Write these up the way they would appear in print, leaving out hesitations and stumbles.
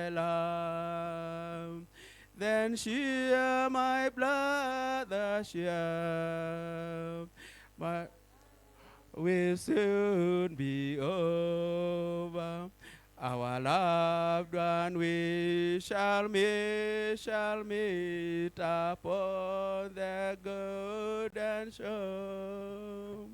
the Lamb. Then shall my brother shall, my will soon be over. Our loved one we shall meet upon the golden shore.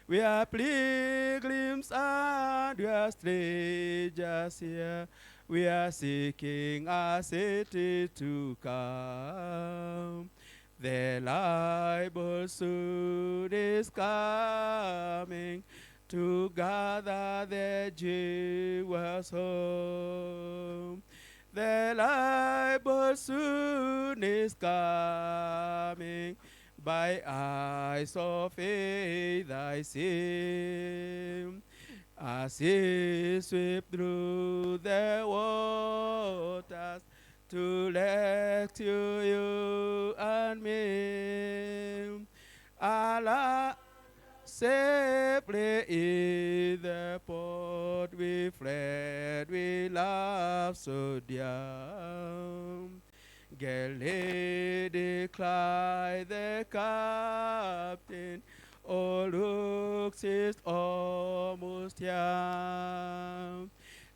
We are pilgrims and we are strangers here. We are seeking a city to come. The light soon is coming to gather the Jews home. The light soon is coming. By eyes of faith I see, as he sweep through the waters to rescue you and me. Allah safely in the port we fled, we love so dear. Galley cried the captain, oh looks is almost here.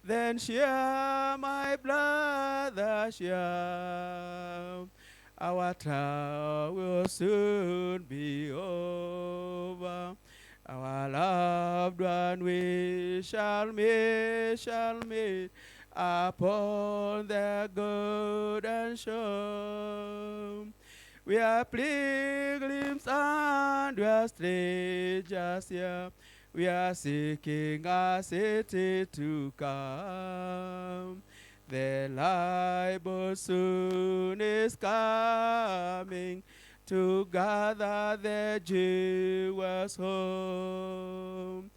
Then shall my brother shall, our trial will soon be over. Our loved one we shall meet upon the golden shore. We are pilgrims and we are strangers here. We are seeking a city to come. The light soon is coming to gather the Jews home.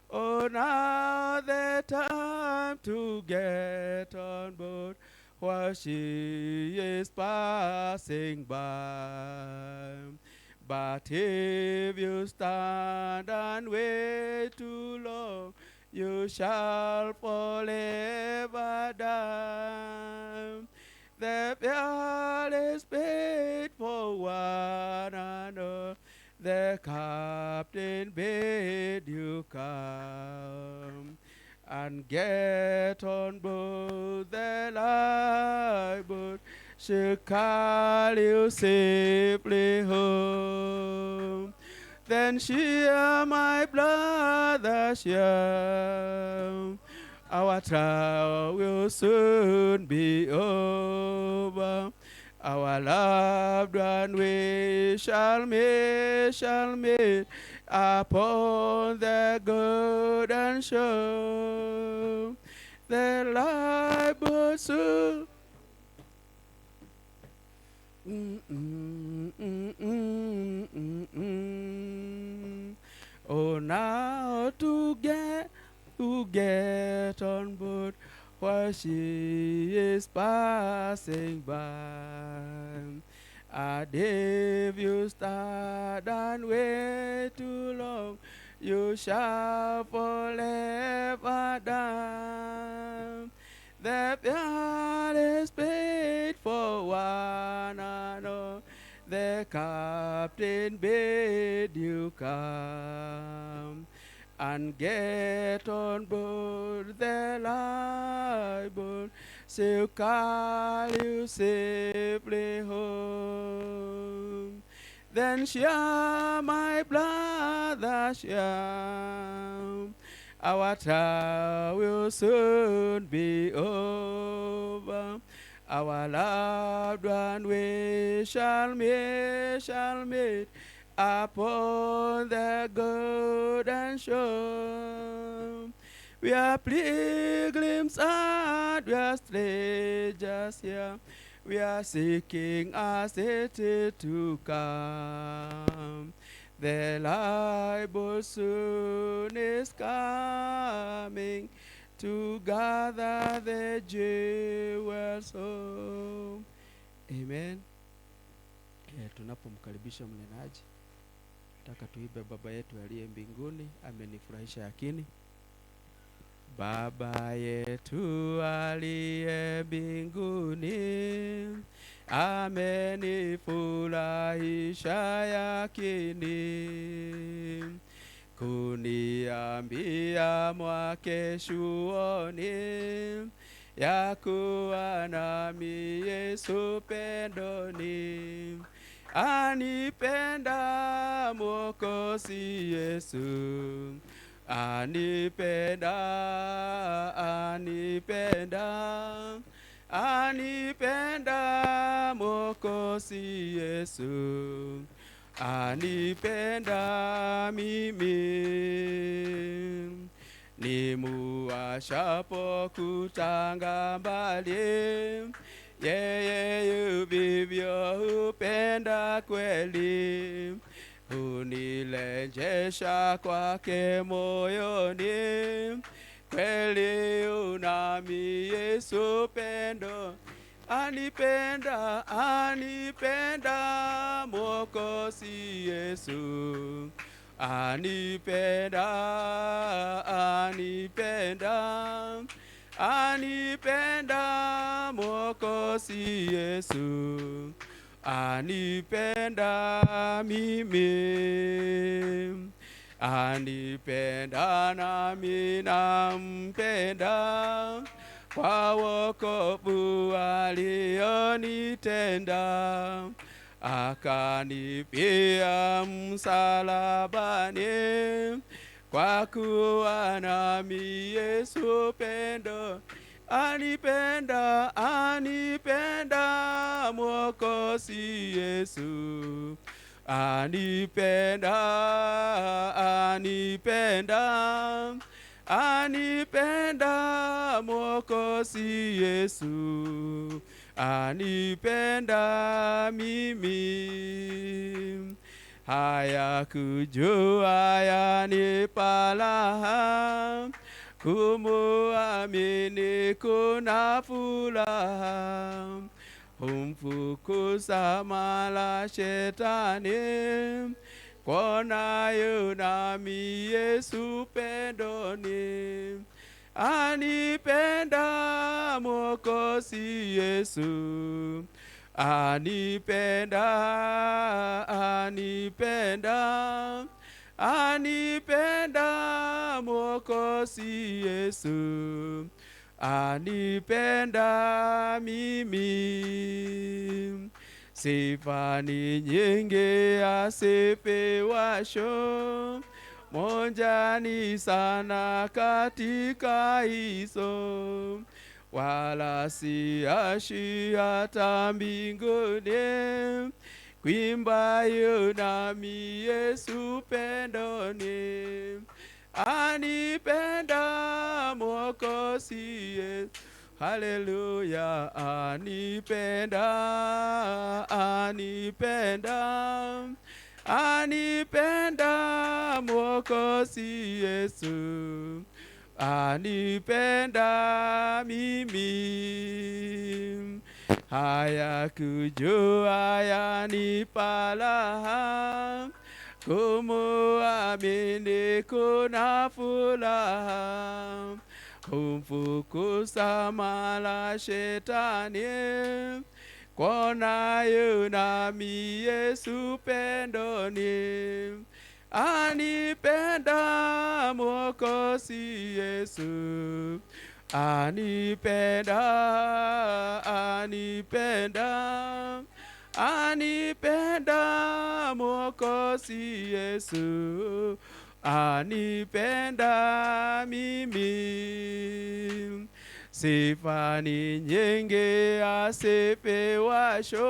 Oh, now the time to get on board while she is passing by. But if you stand and wait too long, you shall forever die. The bill is paid for one and all. The captain bid you come and get on board the lifeboat. She'll carry you safely home. Then shall my brother shall, our trial will soon be over. Our loved one we shall meet upon the golden shore. The lifeboat soon. Oh, now to get on board while she is passing by. And if you start and wait too long, you shall forever die. The blood is paid for one and all. The captain bid you come and get on board the lifeboat. She'll carry you safely home. Then shall my brother shall, our trial will soon be over. Our loved one we shall meet upon the golden shore. We are pilgrims and we are strangers here. We are seeking a city to come. The lifeboat soon is coming to gather the Jews home. Amen. Tunapomkaribisha mnenaji, nataka tuibe Baba yetu aliye mbinguni, amenifurahisha yakini. Baba yetu aliye mbinguni, amenifurahisha yakini, kuniambia mwake shuoni, ya kuwa nami Yesu pendoni. Anipenda Mwokozi Yesu, anipenda, anipenda, anipenda Mwokozi Yesu, anipenda mimi. Nimuashapo kutanga mbali, yeye vivyo hupenda kweli, unilenjesha kwake moyoni, kweli unami Yesu pendo. Anipenda, anipenda Mwokozi Yesu, anipenda, anipenda, anipenda Mwokozi Yesu, anipenda mimi. Anipenda nami nampenda, kwa wokovu alionitenda, akanipia msalabani, kwa kuwa nami Yesu pendo. Anipenda, anipenda Mwokozi Yesu, anipenda, anipenda, anipenda Mwokozi Yesu, anipenda mimi. Haya kujua yanipa raha, kumuamini kuna furaha, humfukuza mara shetani, kuonayo nami Yesu pendoni. Anipenda Mwokozi Yesu, anipenda, anipenda, anipenda Mwokozi Yesu, anipenda mimi. Sifa ni nyingi asifiwasho, moja ni sana katika hizo, wala siashi hata mbinguni, kuimbayo nami Yesu pendoni. Anipenda Mwokozi Yesu, haleluya, anipenda, anipenda, anipenda Mwokozi Yesu, anipenda mimi. Haya kujua yanipa raha, kumuamini kuna furaha, humfukuza mara shetani, kuonayo nami Yesu pendoni. Anipenda Mwokozi Yesu, anipenda, anipenda, anipenda Mwokozi Yesu, anipenda mimi. Sifa ni nyingi asifiwasho,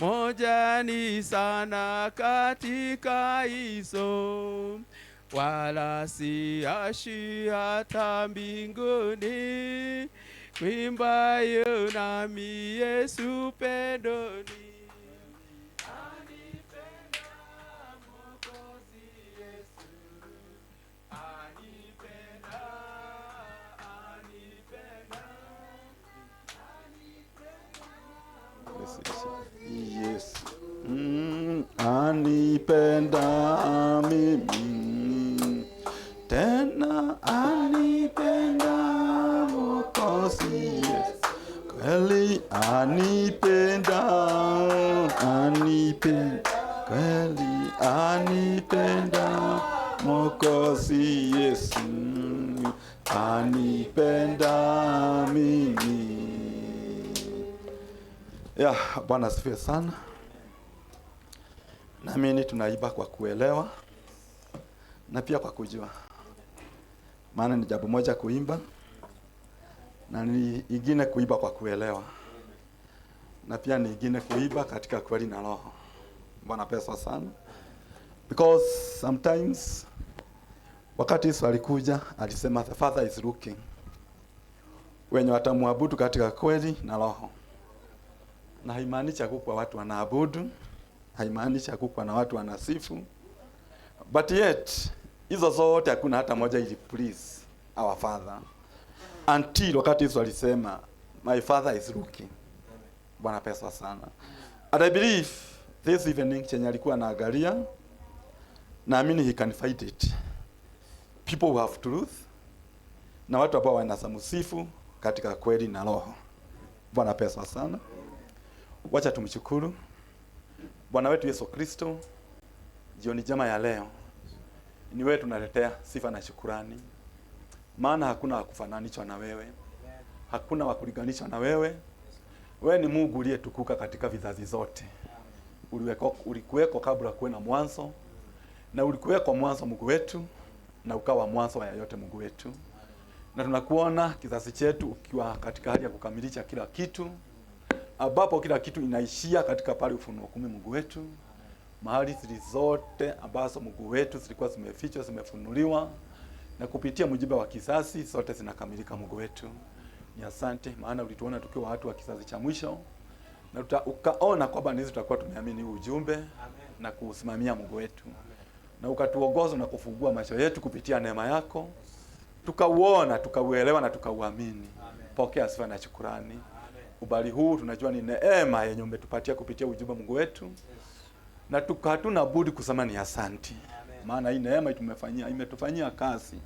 moja ni sana katika hizo, wala siashi hata mbinguni, kuimbayo nami Yesu pendoni. Yes. Anipenda mimi, tena anipenda kweli anipenda, kweli anipenda, Mwokozi Yesu anipenda mimi. Bwana asifiwe sana. Naamini tunaiba kwa kuelewa na pia kwa kujua. Maana ni jambo moja kuimba na ni ingine kuiba kwa kuelewa. Na pia ni ingine kuiba katika kweli na roho. Bwana pesa sana. Because sometimes wakati Yesu alikuja alisema the Father is looking. Wenye watamwabudu katika kweli na roho. Na haimaanishi kwa watu wanaabudu, haimaanishi kwa na watu wanasifu. But yet hizo zote hakuna hata moja ili please our Father. Until wakati Yesu alisema my Father is looking. Bwana pesa sana. And I believe this evening chenye alikuwa anaangalia, naamini he can fight it. People who have truth na watu ambao wanasamusifu katika kweli na roho. Bwana pesa sana. Wacha tumshukuru Bwana wetu Yesu Kristo. Jioni njema ya leo ni wewe tunaletea sifa na shukrani. Maana hakuna wakufananishwa na wewe. Hakuna wakulinganishwa na wewe. Wewe ni Mungu uliyetukuka katika vizazi zote. Ulikuweko kabla kuwe na mwanzo, na ulikuweko mwanzo Mungu wetu, na ukawa mwanzo wa yote Mungu wetu. Na tunakuona kizazi chetu ukiwa katika hali ya kukamilisha kila kitu, ambapo kila kitu inaishia katika pale Ufunuo 10 Mungu wetu. Mahali zote ambazo Mungu wetu zilikuwa zimefichwa zimefunuliwa, na kupitia mjumbe wa kizazi zote zinakamilika Mungu wetu. Ni asante maana ulituona tukiwa watu wa kizazi cha mwisho, na ukaona kwamba nisi tutakuwa tumeamini ujumbe na kusimamia Mungu wetu. Na ukatuongoza na kufungua macho yetu kupitia neema yako. Tukauona, tukauelewa na tukauamini. Pokea sifa na shukrani. Ubali huu tunajua ni neema yenye umetupatia kupitia ujumbe Mungu wetu. Na hatuna budi kusema ni asante. Maana hii neema imetufanyia kazi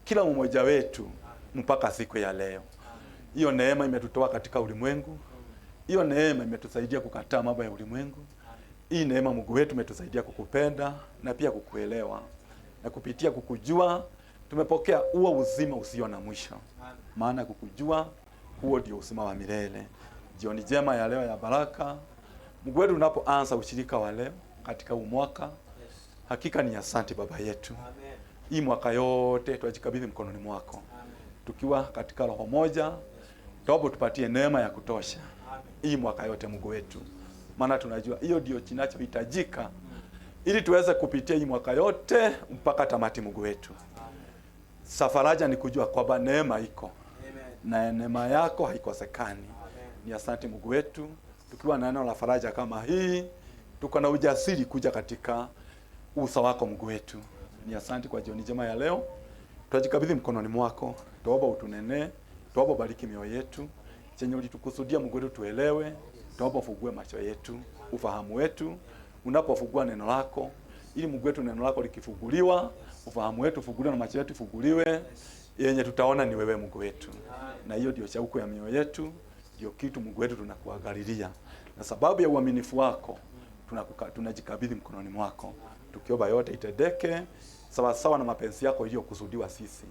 kila mmoja wetu mpaka siku ya leo. Hiyo neema imetutoa katika ulimwengu. Hiyo neema imetusaidia kukataa mambo ya ulimwengu. Hii neema Mungu wetu imetusaidia kukupenda na pia kukuelewa. Na kupitia kukujua tumepokea huo uzima usio na mwisho. Maana kukujua huo ndio uzima wa milele. Jioni njema ya leo ya baraka. Mungu wetu unapoanza ushirika wa leo katika huu mwaka, hakika ni asante Baba yetu. Amen. Hii mwaka yote tunajikabidhi mkononi mwako. Amen. Tukiwa katika roho moja, tuombe tupatie neema ya kutosha. Amen. Hii mwaka yote Mungu wetu. Maana tunajua hiyo ndio kinachohitajika ili tuweze kupitia hii mwaka yote mpaka tamati Mungu wetu. Amen. Safaraja ni kujua kwamba neema iko. Amen. Na neema yako haikosekani. Amen. Ni asante Mungu wetu. Tukiwa na neno la faraja kama hii, tuko na ujasiri kuja katika uso wako Mungu wetu. Ni asante kwa jioni njema ya leo. Tunajikabidhi mkononi mwako. Tuomba utunene, tuomba bariki mioyo yetu. Chenye ulitukusudia Mungu wetu tuelewe. Tuomba ufungue macho yetu, ufahamu wetu unapofungua neno lako. Ili Mungu wetu neno lako likifunguliwa, ufahamu wetu ufunguliwe na macho yetu funguliwe. Yenye tutaona ni wewe Mungu wetu. Na hiyo ndio shauku ya mioyo yetu. Ndio kitu Mungu wetu tunakuangalilia. Na sababu ya uaminifu wako tunajikabidhi mkononi mwako. Tukiomba yote itendeke sawa sawa na mapenzi yako iliyokusudiwa sisi.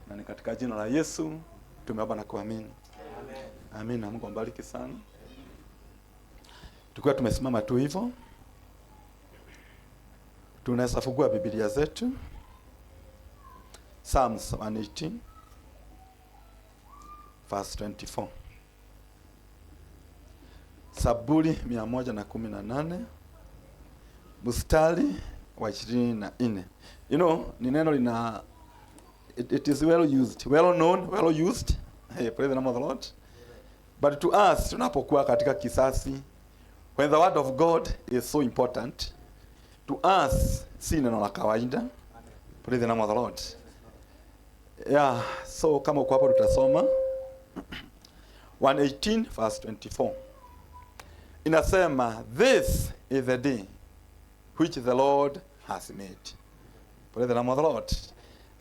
Na ni katika jina la Yesu tumeomba na kuamini. Amen. Amen. Na Mungu ambariki sana. Tukiwa tumesimama tu hivyo, tunaweza fungua Biblia zetu. Psalms 118 verse 24. Zaburi 118 mstari wa 24. You know, ni neno lina it is well used, well known, well used. Hey, praise the name of the Lord. But to us tunapokuwa katika kisasi, when the word of God is so important, to us si neno la kawaida. Praise the name of the Lord. Yeah, so kama uko hapo tutasoma 118 verse 24. Inasema, this is the day which the Lord has made. Praise the name of the Lord.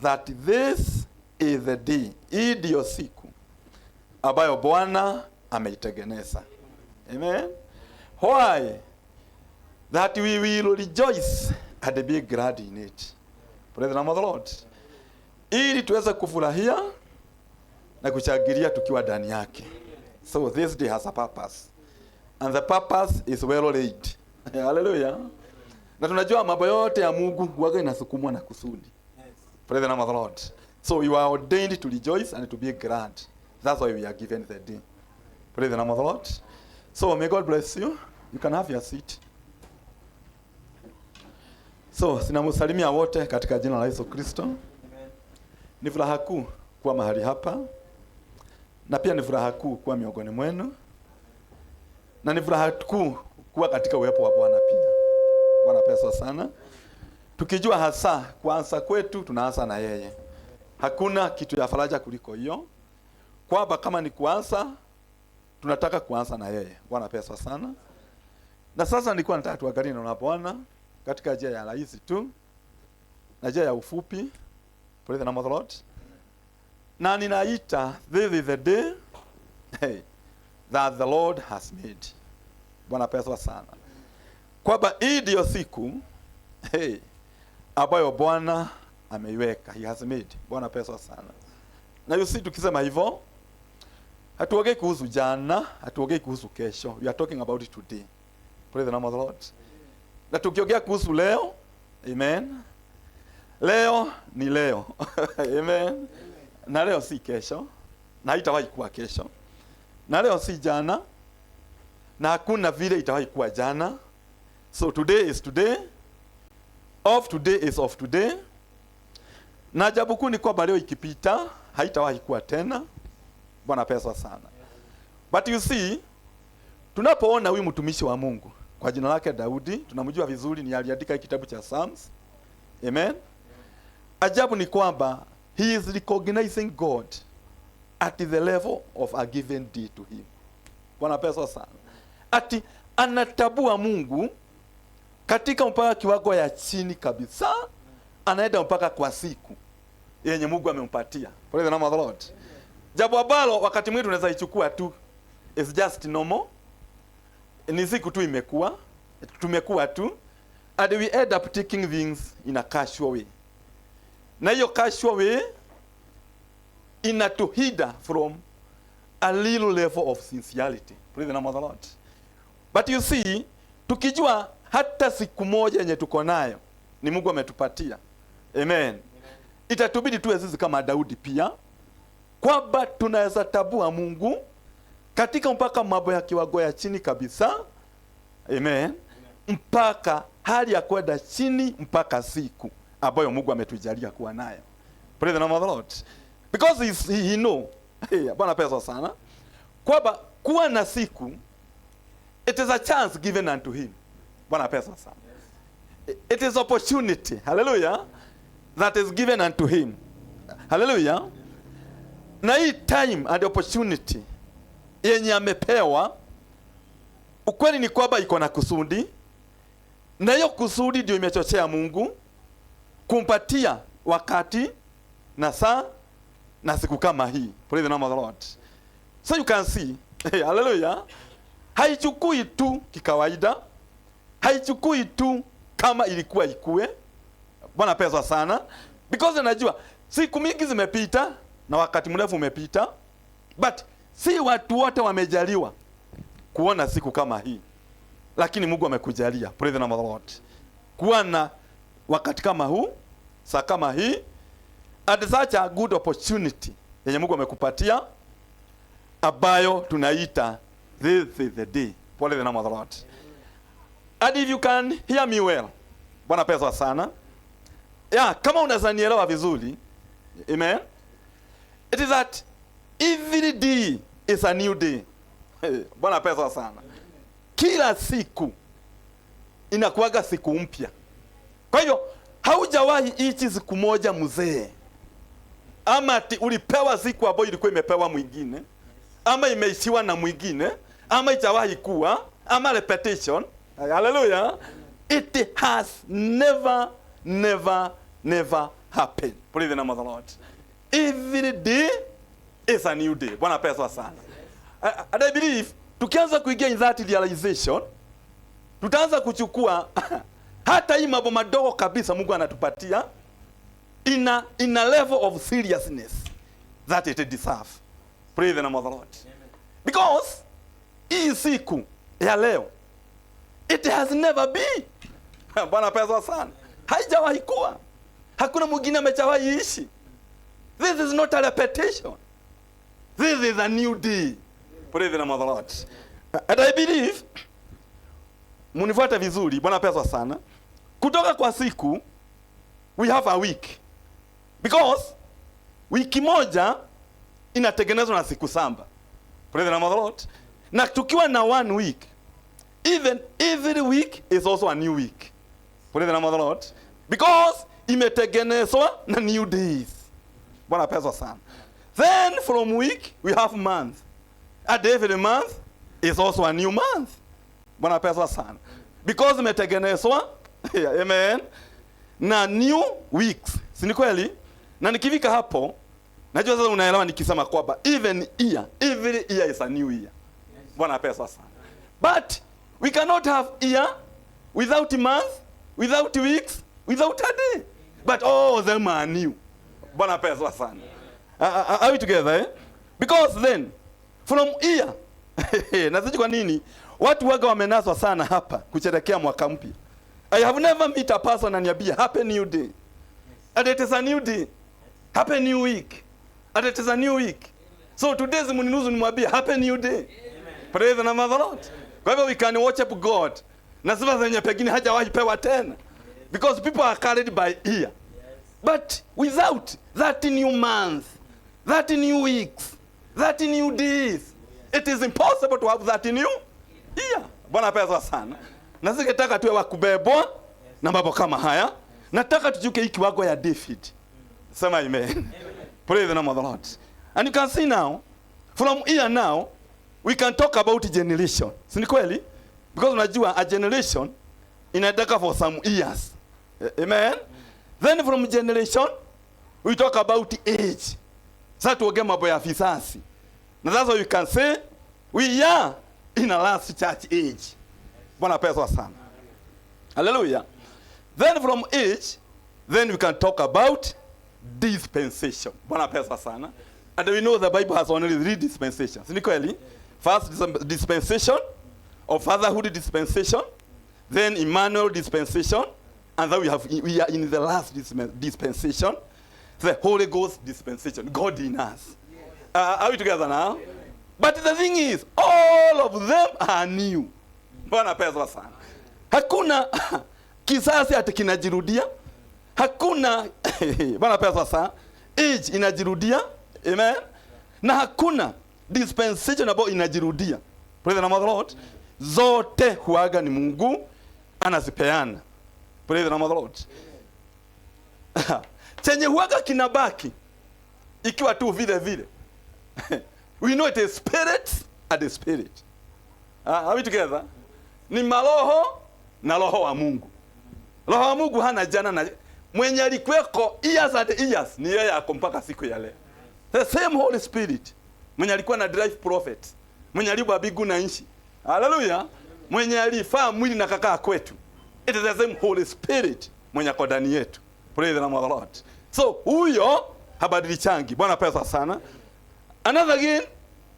That this is the day, hii ndio siku ambayo Bwana ameitengeneza. Amen. Why? That we will rejoice and be glad in it. Praise the name of the Lord. Ili tuweze kufurahia na kushangilia tukiwa ndani yake. So this day has a purpose. And the purpose is well laid. Hallelujah. Na tunajua mambo yote ya Mungu huwaga inasukumwa na kusudi. Praise the name of the Lord. So you are ordained to rejoice and to be glad. That's why we are given the day. Praise the name of the Lord. So may God bless you. You can have your seat. So sinamusalimia wote katika jina la Yesu Kristo. Ni furaha kuu kuwa mahali hapa. Na pia ni furaha kuu kuwa miongoni mwenu. Na ni furaha kuu kuwa katika uwepo wa Bwana pia. Bwana pesa sana. Tukijua hasa kuanza kwetu tunaanza na yeye. Hakuna kitu ya faraja kuliko hiyo. Kwamba kama ni kuanza tunataka kuanza na yeye. Bwana pesa sana. Na sasa nilikuwa nataka tuangalie na Bwana katika njia ya rahisi tu na njia ya ufupi. Praise the name of the Lord. Na ninaita this is the day that the Lord has made. Bwana pesa sana. Kwamba hii ndio siku ambayo Bwana ameiweka. He has made. Bwana pesa sana. Na you see tukisema hivyo hatuongei kuhusu jana, hatuongei kuhusu kesho. We are talking about it today. Praise the name of the Lord. Na tukiongea kuhusu leo, amen. Leo ni leo. Amen. Na leo si kesho, na haitawahi kuwa kesho. Na leo si jana, na hakuna vile itawahi kuwa jana. So today is today. Of today is of today. Na ajabu kuu ni kwamba leo ikipita haitawahi kuwa tena. Bwana pesa sana. But you see, tunapoona huyu mtumishi wa Mungu kwa jina lake Daudi, tunamjua vizuri, ni aliandika kitabu cha Psalms. Amen. Ajabu ni kwamba he is recognizing God at the level of a given day to him. Bwana pesa sana. Ati anatabua Mungu katika mpaka kiwango ya chini kabisa, anaenda mpaka kwa siku yenye Mungu amempatia. Praise the name of the Lord. Jambo ambalo wakati mwingine tunaweza ichukua tu is just normal. Ni siku tu tumekuwa tu, and we end up taking things in a casual way. Na hiyo casual way inatuhida from a little level of sincerity. Praise the name of the Lord. But you see, tukijua hata siku moja yenye tuko nayo ni Mungu ametupatia. Amen. Itatubidi tuwe sisi kama Daudi pia, kwamba tunaweza tabua Mungu katika mpaka mambo ya kiwango ya chini kabisa. Amen. Mpaka hali ya kwenda chini mpaka siku ambayo Mungu ametujalia kuwa nayo. Praise the name of the Lord. Because he know. Bwana pesa sana. Kwamba kuwa na siku, it is a chance given unto him. Bwana pesa sana. It is opportunity. Hallelujah. That is given unto him. Hallelujah. Na hii time and opportunity yenye amepewa, ukweli ni kwamba iko na kusudi, na hiyo kusudi ndio imechochea Mungu kumpatia wakati na saa na siku kama hii. Praise the name of the Lord. So you can see, hallelujah, haichukui tu kikawaida, haichukui tu kama ilikuwa ikue. Bwana pesa sana. Because najua siku mingi zimepita na wakati mrefu umepita, but si watu wote wamejaliwa kuona siku kama hii. Lakini Mungu amekujalia. Praise the name of the Lord. Kuona wakati kama huu, saa kama hii, and such a good opportunity yenye Mungu amekupatia, ambayo tunaita this is the day. Praise the name of the Lord. And if you can hear me well, Bwana pesa sana. Kama unazanielewa vizuri, amen. It is that every day is a new day. Bwana pesa sana. Kila siku inakuwaga siku mpya. Kwa hivyo haujawahi ichi siku moja mzee, ama ulipewa siku ambayo ilikuwa imepewa mwingine, ama imeishiwa na mwingine, ama itawahi kuwa, ama repetition. Hallelujah. It has never happened. Praise the name of the Lord. Every day is a new day. Bwana pesa sana. And I believe tukianza kuingia in that realization, tutaanza kuchukua hata hii mambo madogo kabisa Mungu anatupatia in a level of seriousness that it deserves. Praise the name of the Lord. Because hii siku ya leo, it has never been. Bwana pesa sana. Haijawahi kuwa. Hakuna mwingine amechawahi ishi. This is not a repetition. This is a new day. Praise the name of the Lord. And I believe, munifuata vizuri, Bwana pesa sana. Kutoka kwa siku, we have a week. Because wiki moja inatengenezwa na siku saba. Praise the name of the Lord. Na tukiwa na 1 week, even every week is also a new week. Praise the name of the Lord. Because imetengenezwa na new days. Bwana pesa sana. Then from week we have month. And every month is also a new month. Bwana pesa sana. Because imetengenezwa amen, na new weeks. Si ni kweli? Na nikifika hapo, najua sasa unaelewa nikisema kwamba even year, every year is a new year. Bwana pesa sana. But we cannot have year without month, without weeks, without a day. But all of them are new. Bwana pesa sana. Are we together, eh? Because then, from year, na sisi kwa nini watu waga wamenaswa sana hapa kusherehekea mwaka mpya. I have never met a person ananiambia happy new day. And it is a new day. Happy new week. And it is a new week. So today mninuzu nimwambia happy new day. Praise the name of the Lord. Kwa hivyo we can worship God. Na sifa zenye pengine hajawahi pewa tena. Because people are carried by ear. But without that new month, that new weeks, that new days, it is impossible to have that new year. Bwana pesa sana. Na sikitaka tuwe wakubebwa na mambo kama haya. Nataka tujuke hiki kiwango ya David. Sema amen. Praise the name of the Lord. And you can see now, from here now, we can talk about generation. Si ni kweli? Because unajua a generation inataka for some years. Amen. Then from generation, we talk about age. Sasa tuongee mambo ya visasi. Na that's why you can say, we are in a last church age. Bwana pesa sana. Hallelujah. Then from age, then we can talk about dispensation. Bwana pesa sana. And we know the Bible has only 3 dispensations. Ni kweli? First dispensation of fatherhood dispensation, then Emmanuel dispensation, and then we are in the last dispensation, the Holy Ghost dispensation. God in us. Are we together now? But the thing is, all of them are new. Bwana pesa sana. Hakuna kisasi ati kinajirudia. Hakuna bwana pesa sana. Age inajirudia. Amen. Na hakuna dispensation ambayo inajirudia. Praise the name of the Lord. Zote huaga ni Mungu anazipeana. Praise the name of the Lord. Chenye huaga kinabaki ikiwa tu vile vile. We know it is spirit and the spirit. Are we together? Ni maroho na roho wa Mungu. Roho wa Mungu hana jana na mwenye alikuweko years and years ni yeye ako mpaka siku ya leo. The same Holy Spirit. Mwenye alikuwa na drive prophet. Mwenye aliba bigu na nchi. Hallelujah. Mwenye alifaa mwili na kakaa kwetu. It is the same Holy Spirit mwenye ako ndani yetu. Praise the name of the Lord. So huyo habadilichangi. Bwana pesa sana. Another again,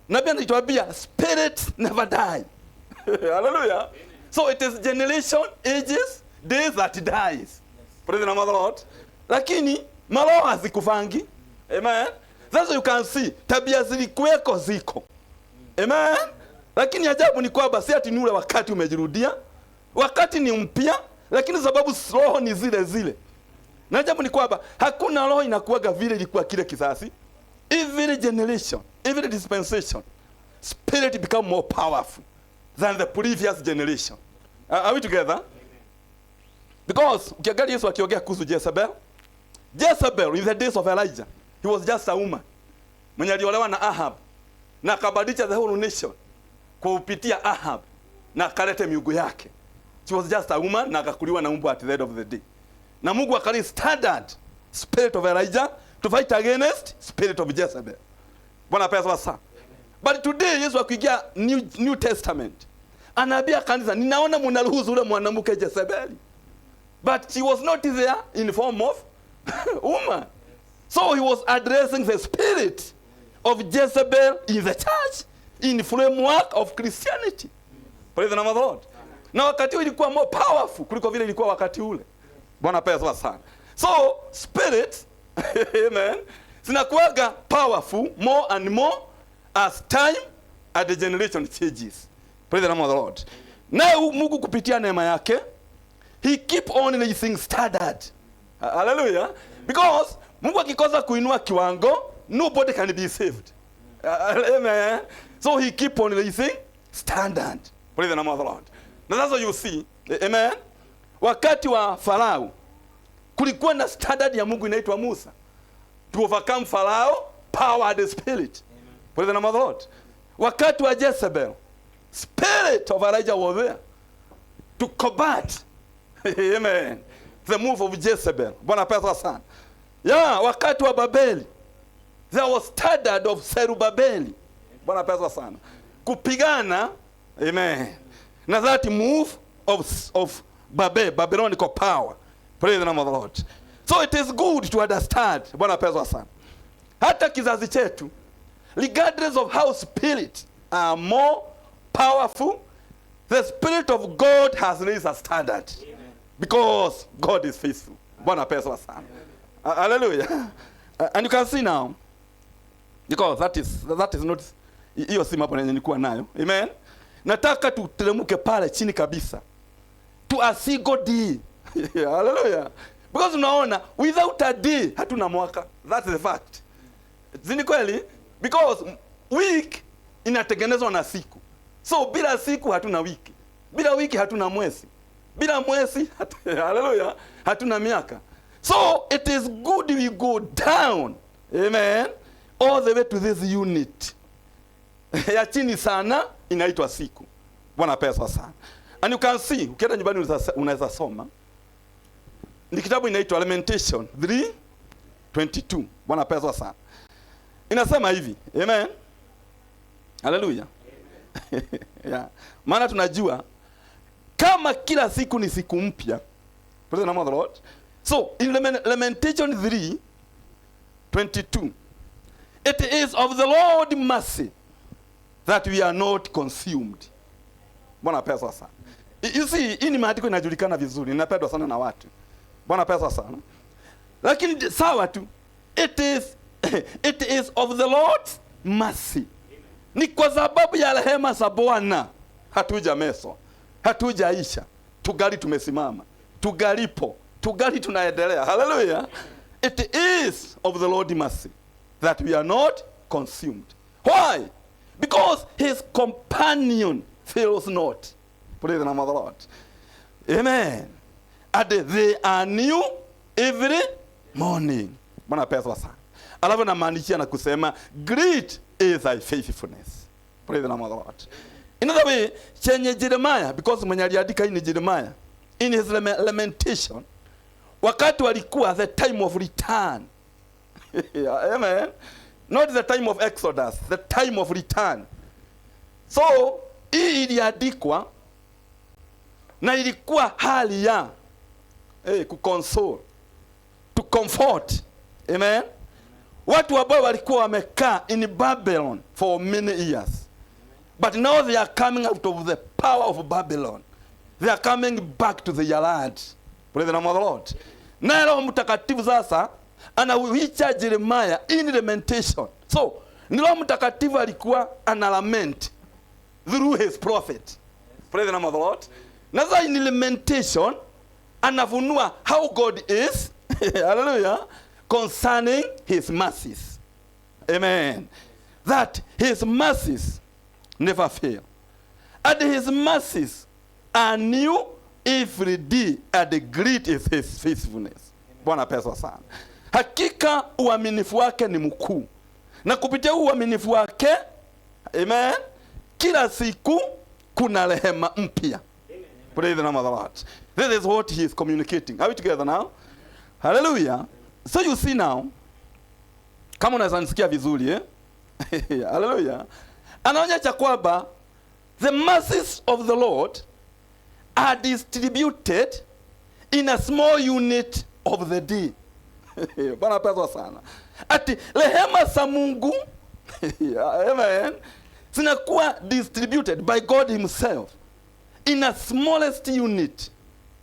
nabii anatuambia spirit never die. Hallelujah. So it is generation, ages, days that dies. Praise the name of the Lord. Lakini maroho hazikufangi. Amen. That's you can see tabia zilikuweko ziko. Amen. Lakini ajabu ni kwamba si ati ni ule wakati umejirudia. Wakati ni mpya, lakini sababu roho ni zile zile. Na ajabu ni kwamba hakuna roho inakuwaga vile ilikuwa kile kisasi. Every generation, every dispensation, spirit become more powerful than the previous generation. Are we together? Because ukiangalia Yesu akiongea kuhusu Jezebel, Jezebel in the days of Elijah, he was just a woman. Mwenye aliolewa na Ahab na akabadilisha the whole nation kwa kupitia Ahab na akaleta miungu yake. She was just a woman na akakuliwa na umbu at the end of the day. Na Mungu akali standard spirit of Elijah to fight against spirit of Jezebel. Bwana pesa sana. But today Yesu akiingia New Testament anaambia kanisa, ninaona mnaruhusu ule mwanamke Jezebeli, but she was not there in form of woman. So he was addressing the spirit of Jezebel in the church in framework of Christianity. Praise the name of the Lord. Na wakati ule ilikuwa more powerful kuliko vile ilikuwa wakati ule. Bwana pesa sana. So spirit amen, zinakuwaga powerful more and more as time and the generation changes. Praise the name of the Lord. Na Mungu kupitia neema yake, he keep on raising standard. Hallelujah. Because Mungu akikosa kuinua kiwango, nobody can be saved. Amen. So he keep on raising standard. Praise the name of the Lord. Na that's what you see. Amen. Wakati wa Farao kulikuwa na standard ya Mungu inaitwa Musa. To overcome Farao, power and the spirit. Praise the name of the Lord. Wakati wa Jezebel, spirit of Elijah was there to combat amen, the move of Jezebel. Bwana pesa sana. Yeah, wakati wa Babeli, there was standard of Serubabeli. Bwana pesa sana. Kupigana, amen, na that move of Babylonical power. Praise the name of the Lord. So it is good to understand. Bwana pesa sana. Hata kizazi chetu, regardless of how spirit are more powerful, the spirit of God has raised a standard. Amen. Because God is faithful. Bwana pesa sana. Hallelujah. And you can see now, because that is not hiyo simu hapo nilikuwa nayo. Amen. Nataka tutelemuke pale chini kabisa. To a single day. Hallelujah. Because unaona, without a day hatuna mwaka. That's the fact. Zini kweli? Because week inatengenezwa na siku. So bila siku hatuna wiki. Bila wiki hatuna mwezi. Bila mwezi hallelujah, hatuna miaka. So it is good we go down, amen, all the way to this unit. Ya chini sana inaitwa siku. Bwana pesa sana. And you can see, ukienda nyumbani unaweza soma. Ni kitabu inaitwa Lamentation 3:22. Bwana pesa sana. Inasema hivi, amen. Hallelujah. Yeah. Maana tunajua kama kila siku ni siku mpya. Praise the name of the Lord. So in Lamentation 3:22, it is of the Lord mercy that we are not consumed. Bwana pesa sana. You see, hii ni maandiko inajulikana vizuri, inapendwa sana na watu. Bwana pesa sana. Lakini sawa tu, it is of the Lord's mercy. Ni kwa sababu ya rehema za Bwana hatujameswa, hatujaisha, tugali tumesimama, tugalipo, tugali tunaendelea. Hallelujah. It is of the Lord's mercy that we are not consumed. Why? Because his companion fails not. Praise the name of the Lord. Amen. And they are new every morning. Bwana pesa sana. Alafu namaanisha na kusema great is thy faithfulness. Praise the name of the Lord. In other way, chenye Jeremiah, because mwenye aliandika hii ni Jeremiah, in his lamentation, wakati walikuwa the time of return. Amen. Not the time of Exodus, the time of return. So, hii iliandikwa na ilikuwa hali ya kukonsole, to comfort. Amen. Watu ambao walikuwa wamekaa in Babylon for many years. But now they are coming out of the power of Babylon. They are coming back to the land. Praise the name of the Lord. Na Roho Mtakatifu sasa anawicha Jeremiah in lamentation. So, ni Roho Mtakatifu alikuwa ana lament through his prophet. Praise the name of the Lord. Na sasa in lamentation anafunua how God is. Hallelujah. Concerning his mercies. Amen. That his mercies never fail. And his mercies are new every day, and great is his faithfulness. Bwana pesa sana. Hakika uaminifu wake ni mkuu. Na kupitia uaminifu wake, amen, kila siku kuna rehema mpya. Praise the name of the Lord. This is what he is communicating. Are we together now? Hallelujah. So you see now, kama unaweza nisikia vizuri, Hallelujah. anaonyesha kwamba the mercies of the Lord are distributed in a small unit of the day. Bwana pesa sana. Ati rehema za Mungu amen, zinakuwa distributed by God himself in a smallest unit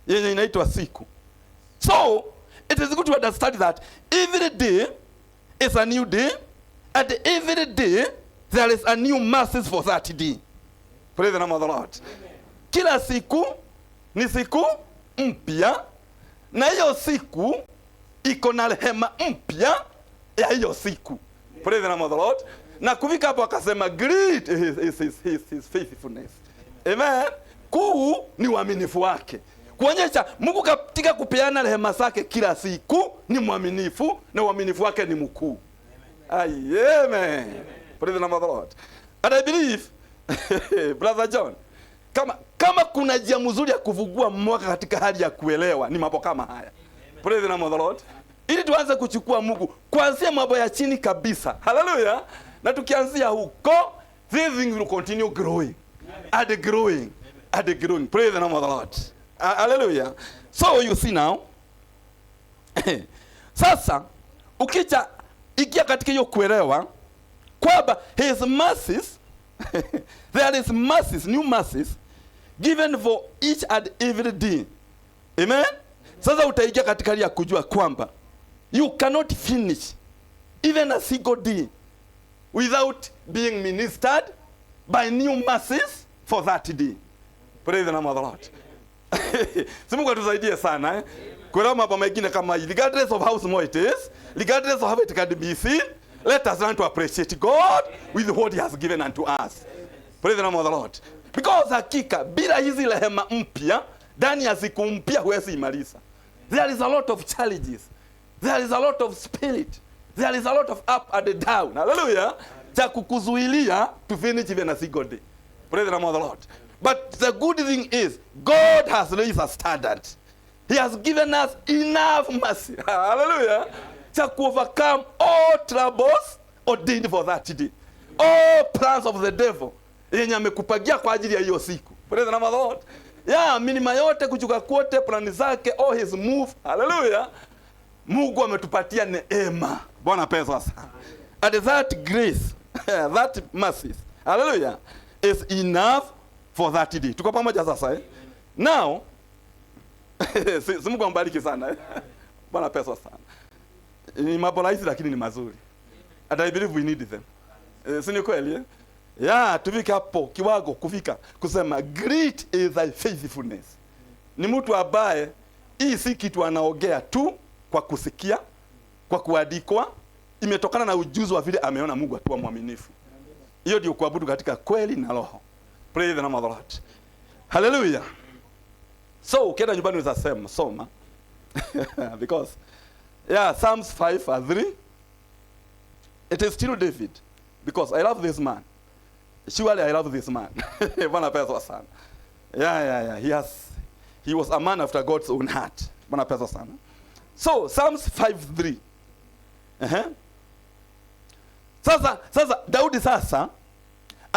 yenye inaitwa siku. So it is good to understand that every day is a new day, and every day there is a new mercies for that day. Praise the name of the Lord. Kila siku ni siku mpya, na hiyo siku iko na rehema mpya ya hiyo siku. Praise the name of the Lord. Na kufika hapo akasema great is his faithfulness. Amen. Kuu ni uaminifu wake. Kuonyesha Mungu katika kupeana rehema zake kila siku ni mwaminifu, na uaminifu wake ni mkuu. Amen. Praise the name of the Lord. And I believe Brother John, kama kuna njia mzuri ya kuvugua mwaka katika hali ya kuelewa ni mambo kama haya. Praise the name of the Lord. Ili tuanze kuchukua Mungu kuanzia mambo ya chini kabisa. Hallelujah. Na tukianzia huko, this thing will continue growing and growing and growing. Praise the name of the Lord. Hallelujah. So you see now, sasa ukicha ikia katika hiyo kuelewa kwamba his mercies there is mercies, new mercies given for each and every day. Amen. Sasa utaingia katika hali ya kujua kwamba you cannot finish even a single day without being ministered by new mercies for that day. Praise the name of the Lord. Mungu atusaidie sana kuelewa mambo mengine kama hii. Regardless of how small it is, regardless of how it can be seen, let us learn to appreciate God with what he has given unto us. Praise the name of the Lord. Because hakika bila hizi rehema mpya ndani ya siku mpya huwezi imaliza. There is a lot of challenges. There is a lot of spirit. There is a lot of up and down. Hallelujah. Cha kukuzuilia to finish even a single day. Praise the name of the Lord. But the good thing is, God has raised a standard. He has given us enough mercy. Hallelujah. To overcome all troubles ordained for that day. All plans of the devil. Yenye amekupagia kwa ajili ya hiyo siku. Praise the name of the Lord. Yeah, minima yote kuchuka kote plani zake, all his move. Hallelujah. Mungu ametupatia neema. Bwana pesa sana. And that grace, that mercy, hallelujah, is enough for that day. Tuko pamoja sasa eh? Now, si Mungu ambariki sana eh? Bwana pesa sana. Ni mambo rahisi lakini ni mazuri. And I believe we need them. Si ni kweli eh? Yeah, tufika hapo kiwango kufika kusema great is thy faithfulness. Ni mtu ambaye hii si kitu anaongea tu kwa kusikia, kwa kuandikwa, imetokana na ujuzi wa vile ameona Mungu akiwa mwaminifu. Hiyo ndio kuabudu katika kweli na roho. Praise the name of the Lord. Hallelujah. So ukienda nyumbani unasema soma because Psalms 5:3 it is still David, because I love this man. Surely I love this man. Bwana pesa sana. He was a man after God's own heart. Bwana pesa sana. So Psalms 5:3. Sasa Daudi sasa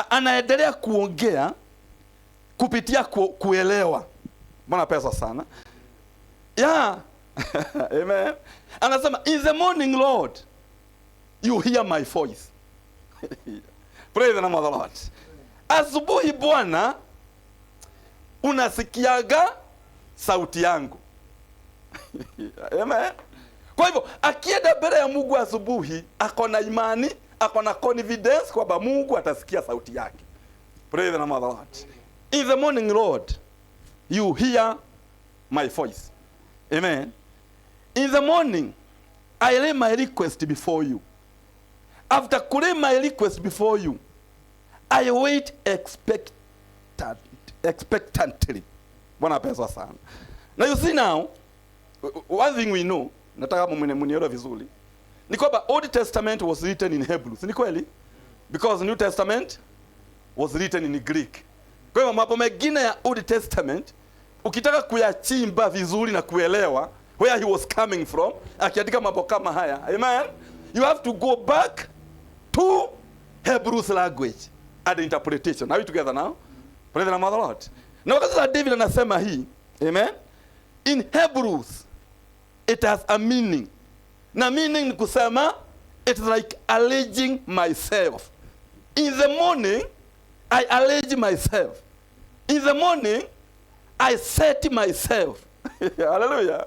anaendelea kuongea kupitia kuelewa. Bwana pesa sana. Amen. Anasema in the morning, Lord, you hear my voice. Praise the name of the Lord. Asubuhi Bwana unasikiaga sauti yangu. Amen. Kwa hivyo akienda mbele ya Mungu asubuhi, akona imani, akona confidence kwamba Mungu atasikia sauti yake. Praise the name of the Lord. In the morning, Lord, you hear my voice. Amen. In the morning, I lay my request before you. After laying my request before you, I wait expectantly. Bwana pesa sana. Now you see now, one thing we know, nataka mnielewe vizuri, ni kwamba Old Testament was written in Hebrew. Si ni kweli? Because New Testament was written in Greek. Kwa hivyo mambo mengine ya Old Testament ukitaka kuyachimba vizuri na kuelewa where he was coming from, akiandika mambo kama haya, amen, you have to go back to Hebrew language and interpretation. Are we together now? Praise the name of the Lord. Na wakati sasa David anasema hii, amen, in Hebrews it has a meaning. Na meaning ni kusema it's like alleging myself. In the morning I allege myself. In the morning I set myself. Hallelujah.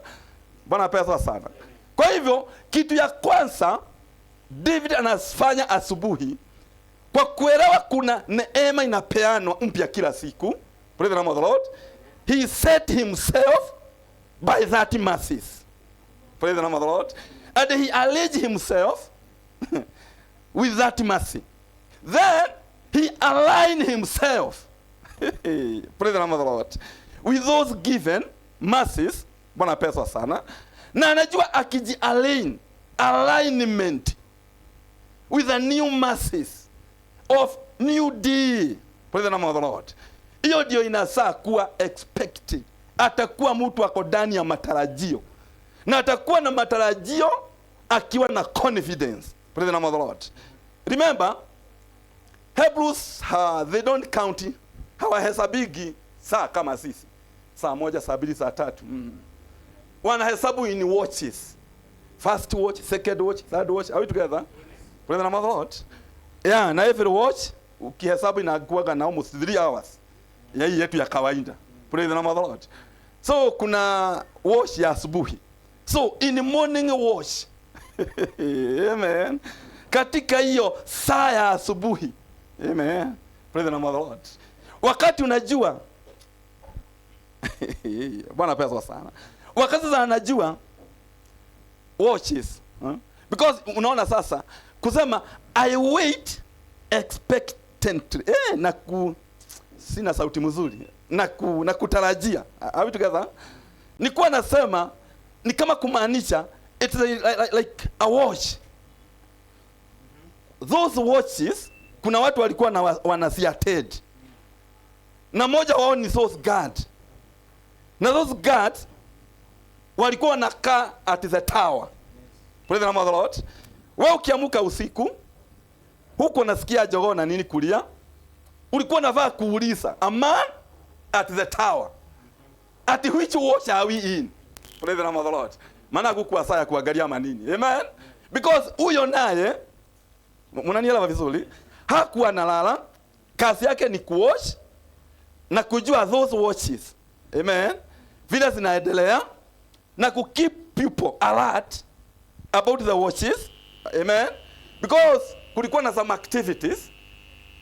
Bwana pesa sana. Kwa hivyo kitu ya kwanza David anafanya asubuhi, kwa kuelewa kuna neema inapeanwa mpya kila siku. Praise the name of the Lord. He set himself by that mercies. Praise the name of the Lord. And he alleged himself with that mercy. Then he aligned himself praise the name of the Lord, with those given mercies. Bwana pesa sana. Na anajua akiji-align, alignment with the new mercies of new day. Praise the name of the Lord. Hiyo ndio inasaa kuwa expected. Atakuwa mtu ako ndani ya matarajio. Na atakuwa na matarajio akiwa na confidence. Praise the name of the Lord. Remember, Hebrews, they don't count. Hawahesabiki saa kama sisi. Saa moja, saa mbili, saa tatu. Wanahesabu in watches. First watch, second watch, third watch. Are we together? Praise the name of the Lord. Yeah, na every watch ukihesabu inakuwa na almost 3 hours. Ya hii yetu ya kawaida. Praise the name of the Lord. So kuna watch ya asubuhi. So in the morning watch. Amen. Katika hiyo saa ya asubuhi. Amen. Praise the name of the Lord. Wakati unajua Bwana pesa sana. Wakati sana anajua watches, because unaona sasa kusema I wait expectantly. Sina sauti mzuri. Na kutarajia. Are we together? Nikuwa nasema ni kama kumaanisha it's like a watch. Those watches kuna watu walikuwa wanaziattend. Na moja wao ni those guard. Na those guards walikuwa wanakaa at the tower. Praise the name of the Lord. Wewe ukiamuka usiku, huko unasikia jogoo na nini kulia, ulikuwa unavaa kuuliza, a man at the tower. At which watch are we in? Praise the name of the Lord. Maana hukuwa saa ya kuangalia manini. Amen. Because huyo naye, mnanielewa vizuri, hakuwa analala, kazi yake ni kuwatch na kujua those watches. Amen. Vile zinaendelea na keep people alert about the watches. Amen. Because kulikuwa na some activities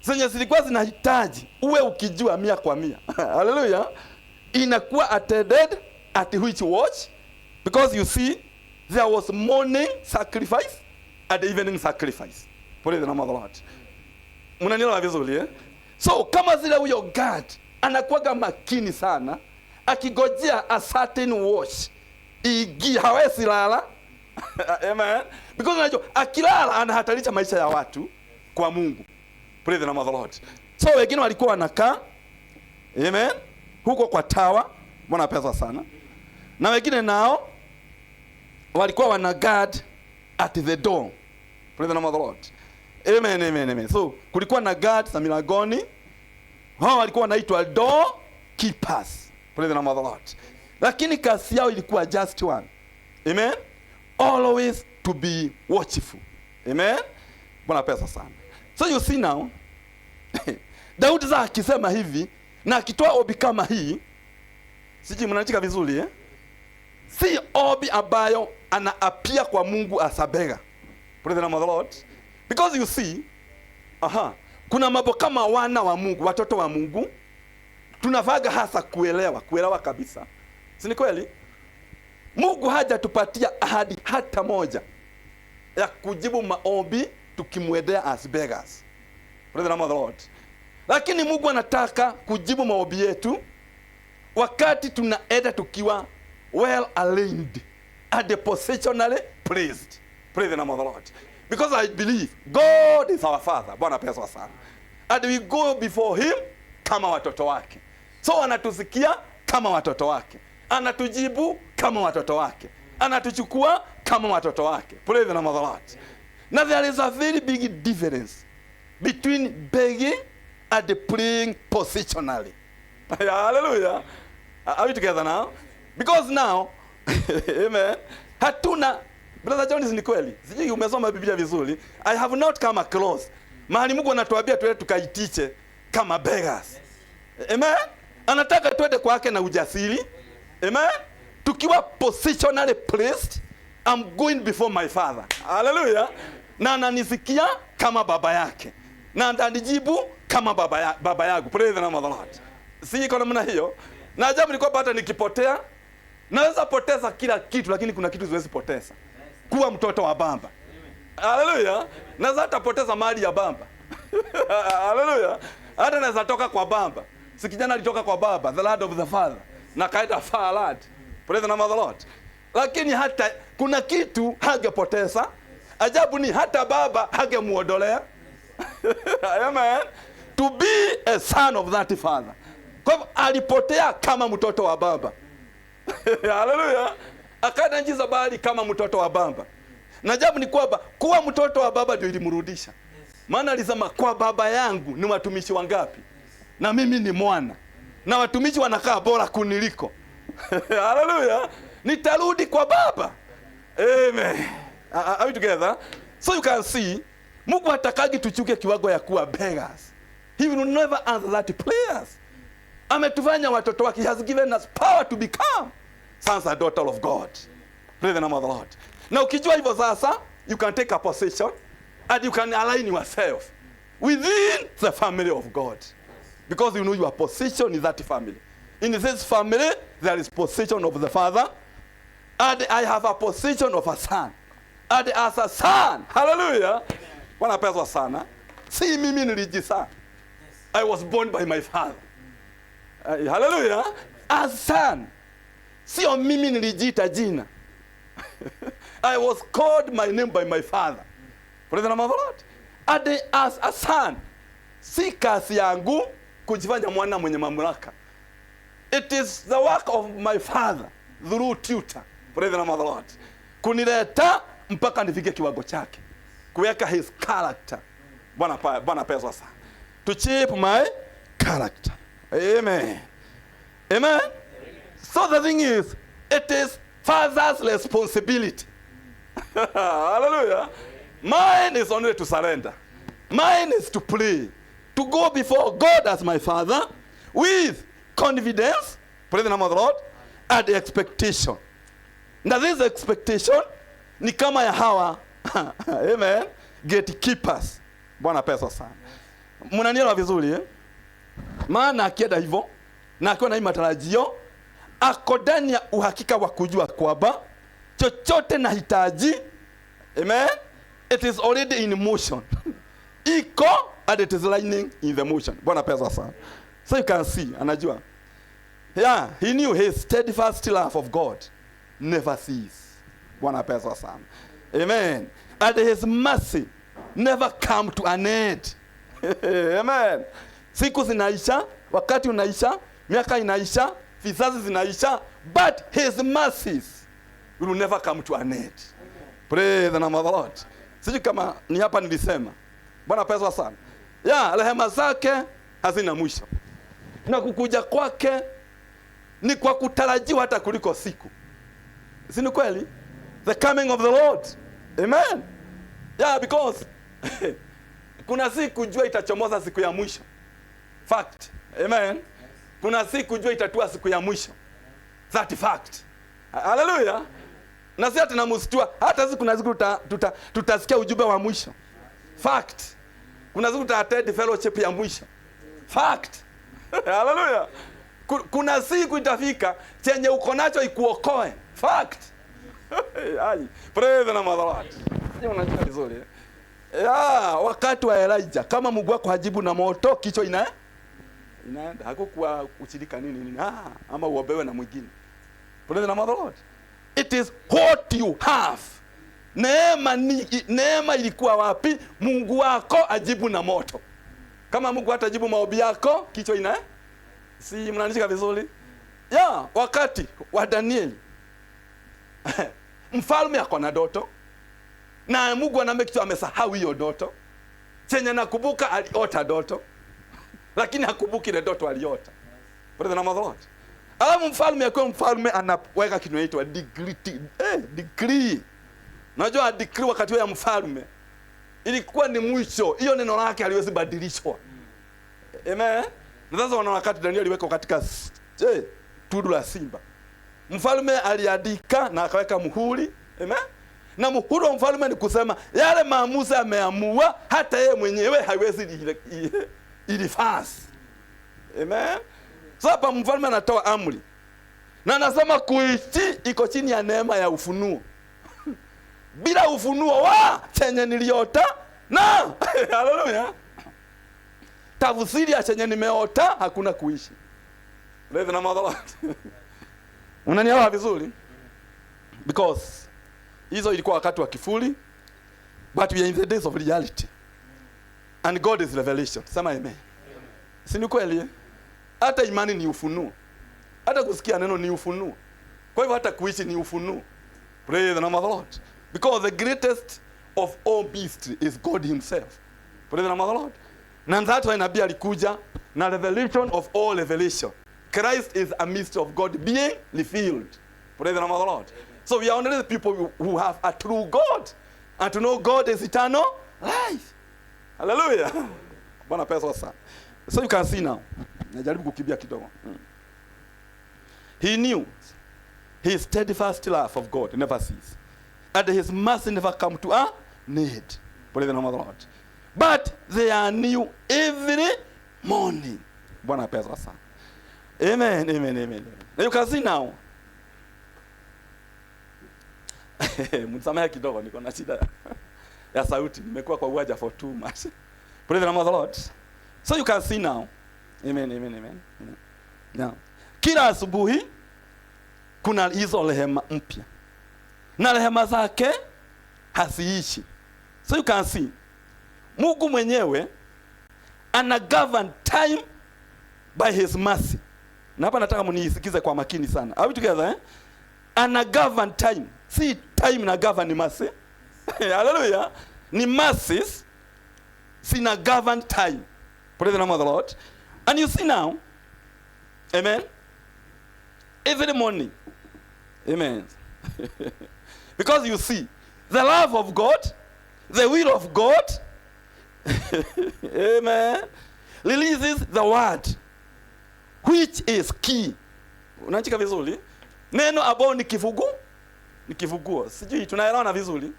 zenye zilikuwa zinahitaji uwe ukijua 100%. Hallelujah. Inakuwa attended at which watch, because you see there was morning sacrifice and evening sacrifice. Praise the name of the Lord. Mnanielewa vizuri eh? So kama zile huyo God anakuwa makini sana akigojea a certain watch hawezi lala. Amen. Because unajua akilala anahatarisha maisha ya watu kwa Mungu. Praise the name of the Lord. So wengine walikuwa wanakaa, amen, huko kwa tower. Bwana pesa sana. Na wengine nao walikuwa wana guard at the door. Praise the name of the Lord. Amen, amen, amen. So kulikuwa na guards na milangoni. Hao walikuwa wanaitwa door keepers. Praise the name of the Lord. Lakini kazi yao ilikuwa just one. Amen. Always to be watchful. Amen. Bwana pesa sana. So you see now, Daudi za akisema hivi na akitoa obi kama hii, siji mnanitika vizuri eh? Si obi ambayo anaapia kwa Mungu asabega. Praise the name of the Lord. Because you see, kuna mambo kama wana wa Mungu, watoto wa Mungu, tunavaga hasa kuelewa kabisa. Si ni kweli? Mungu hajatupatia ahadi hata moja ya kujibu maombi tukimwendea as beggars. Praise the name of the Lord. Lakini Mungu anataka kujibu maombi yetu wakati tunaenda tukiwa well aligned and positionally placed. Praise the name of the Lord. Because I believe God is our Father. Bwana pesa sana. And we go before him kama watoto wake. So anatusikia kama watoto wake. Anatujibu kama watoto wake. Anatuchukua kama watoto wake. Praise the name of the Lord. Now there is a very big difference between begging at playing positionally. Hallelujah. Are we together now? Because now, amen, hatuna, Brother Jones, ni kweli, sijui umesoma Biblia vizuri, I have not come across mahali Mungu anatuambia tuende tukaitiche kama beggars. Amen. Anataka tuende kwake na ujasiri. Amen. Tukiwa positionally placed, I'm going before my Father. Hallelujah. Na ananisikia kama baba yake, na atanijibu kama baba yangu. Praise the name of the Lord. Si iko namna hiyo. Na ajabu ni kwamba hata nikipotea naweza poteza kila kitu, lakini kuna kitu siwezi poteza. Kuwa mtoto wa baba. Hallelujah. Naweza hata poteza mali ya baba. Hallelujah. Hata naweza toka kwa baba. Si kijana alitoka kwa baba, the lord of the father, na kaida far lad. Praise the name of the Lord. Lakini hata kuna kitu hangepoteza. Ajabu ni hata baba hangemuondolea. Amen. To be a son of that father. Kwa hivyo alipotea kama mtoto wa baba. Hallelujah. Akaenda nchi za bahari kama mtoto wa baba. Na ajabu ni kwamba kuwa mtoto wa baba ndio ilimrudisha. Maana alisema kwa baba yangu ni watumishi wangapi? Na mimi ni mwana. Na watumishi wanakaa bora kuniliko. Hallelujah. Nitarudi kwa baba. Amen. Are we together? So you can see, Mungu hatakagi tuchuke kiwango ya kuwa beggars. He will never answer that prayers. Ametufanya watoto wake. He has given us power to become sons and daughters of God. Praise the name of the Lord. Now ukijua hivyo sasa, you can take a position and you can align yourself within the family of God. Because you know your position is that family. In this family, there is position of the father, and I have a position of a son. And as a son, hallelujah, wana pesa sana, si mimi nilijisa. I was born by my father. Hallelujah. As son, sio mimi nilijita jina. I was called my name by my father. Praise the name of the Lord. And as a son, si kazi yangu kujifanya mwana mwenye mamlaka. It is the work of my father through tutor. Praise the name of the Lord. Kunileta mpaka nifike kiwango chake. Kuweka his character. Bwana pesa sana. To shape my character. Amen. Amen. So the thing is, it is father's responsibility. Hallelujah. Mine is only to surrender. Mine is to pray. To go before God as my father with confidence, praise the name of the Lord, and expectation. Now this expectation ni kama ya hawa amen, gatekeepers. Bwana pesa sana. Mnanielewa vizuri eh? Maana akienda hivyo na akiwa na hii matarajio, ako ndani ya uhakika wa kujua kwamba chochote nahitaji, amen, it is already in motion. Iko and it is lining in the motion. Bwana pesa sana. So you can see, anajua. Yeah, he knew his steadfast love of God never cease. Bwana pesa sana. Amen. And his mercy never come to an end. Amen. Siku zinaisha, wakati unaisha, miaka inaisha, vizazi zinaisha, but his mercies will never come to an end. Praise the name of the Lord. Sijui kama ni hapa nilisema. Bwana pesa sana. Ya, rehema zake hazina mwisho. Na kukuja kwake ni kwa kutarajiwa hata kuliko siku. Si ni kweli? The coming of the Lord. Amen. Yeah, because kuna siku jua itachomoza siku ya mwisho. Fact. Amen. Kuna siku jua itatua siku ya mwisho. That fact. Hallelujah. Na sisi tunamstua hata siku kuna siku tutasikia ujumbe wa mwisho. Fact. Kuna siku tutaattend fellowship ya mwisho. Fact. Hallelujah. Kuna siku itafika chenye uko nacho ikuokoe. Fact. Ai, praise the name of the Lord. Hiyo unajua vizuri. Wakati wa Elijah kama Mungu wako hajibu na moto kichwa inaenda hakukuwa kuchilika nini ama uobewe na mwingine. Praise the name of the Lord. It is what you have. Neema ilikuwa wapi? Mungu wako ajibu na moto. Kama Mungu hatajibu maombi yako kichwa si mnaandika vizuri? Wakati wa Danieli mfalme ako na ndoto na Mungu anamake sure amesahau hiyo ndoto. Chenye nakumbuka aliota ndoto. lakini hakumbuki ile ndoto aliota. Praise the name of the Lord. Alafu mfalme akiwa mfalme anaweka kitu inaitwa decree. Unajua decree wakati wa mfalme ilikuwa ni mwisho. Hiyo neno lake haliwezi badilishwa. Amen. Na sasa wana wakati Danieli aliweka katika tundu la simba. Mfalme aliandika na akaweka muhuri. Amen. Na muhuri wa mfalme ni kusema yale maamuzi ameamua hata yeye mwenyewe haiwezi ilifasi. Amen. Sasa mfalme anatoa amri. Na anasema kuishi iko chini ya neema ya ufunuo. Bila ufunuo wa chenye niliota na haleluya. Tafsiri ya chenye nimeota hakuna kuishi. Praise the name of the Lord. Unanielewa vizuri? Because hizo ilikuwa wakati wa kifuli, but we are in the days of reality. And God is revelation. Sema amen. Si ni kweli? Hata imani ni ufunuo. Hata kusikia neno ni ufunuo. Kwa hivyo hata kuishi ni ufunuo. Praise the name of the Lord. Because the greatest of all mystery is God himself. Praise the name of the Lord. Na that's why nabii alikuja na revelation of all revelation. Christ is a mystery of God being revealed. Praise the name of the Lord. So we are only the people who have a true God. And to know God is eternal life. Hallelujah. Bwana pesa sana. So you can see now. Najaribu kukimbia kidogo. He knew his steadfast love of God never cease. And his mercy never come to a need. Praise the name of the Lord. But they are new every morning. Bwana pesa sana. Amen, amen, amen. Now you can see now. Msamehe kidogo niko na shida ya sauti. Nimekuwa kwa uwaja for too much. Praise the name of the Lord. So you can see now. Amen, amen, amen. Now, kila asubuhi kuna hizo rehema mpya. Na rehema zake haziishi. So you can see. Mungu mwenyewe ana govern time by his mercy. Na hapa nataka mnisikize kwa makini sana. Are we together? Eh? Ana govern time. Si time na govern ni mercy. Hallelujah. Ni mercies. Si na govern time. Praise the name of the Lord. And you see now. Amen. Every morning. Amen. Because you see the love of God, the will of God, amen, releases the word, which is key. Unachika vizuri? Neno ambao ni kifunguo. Sijui tunaelewana vizuri?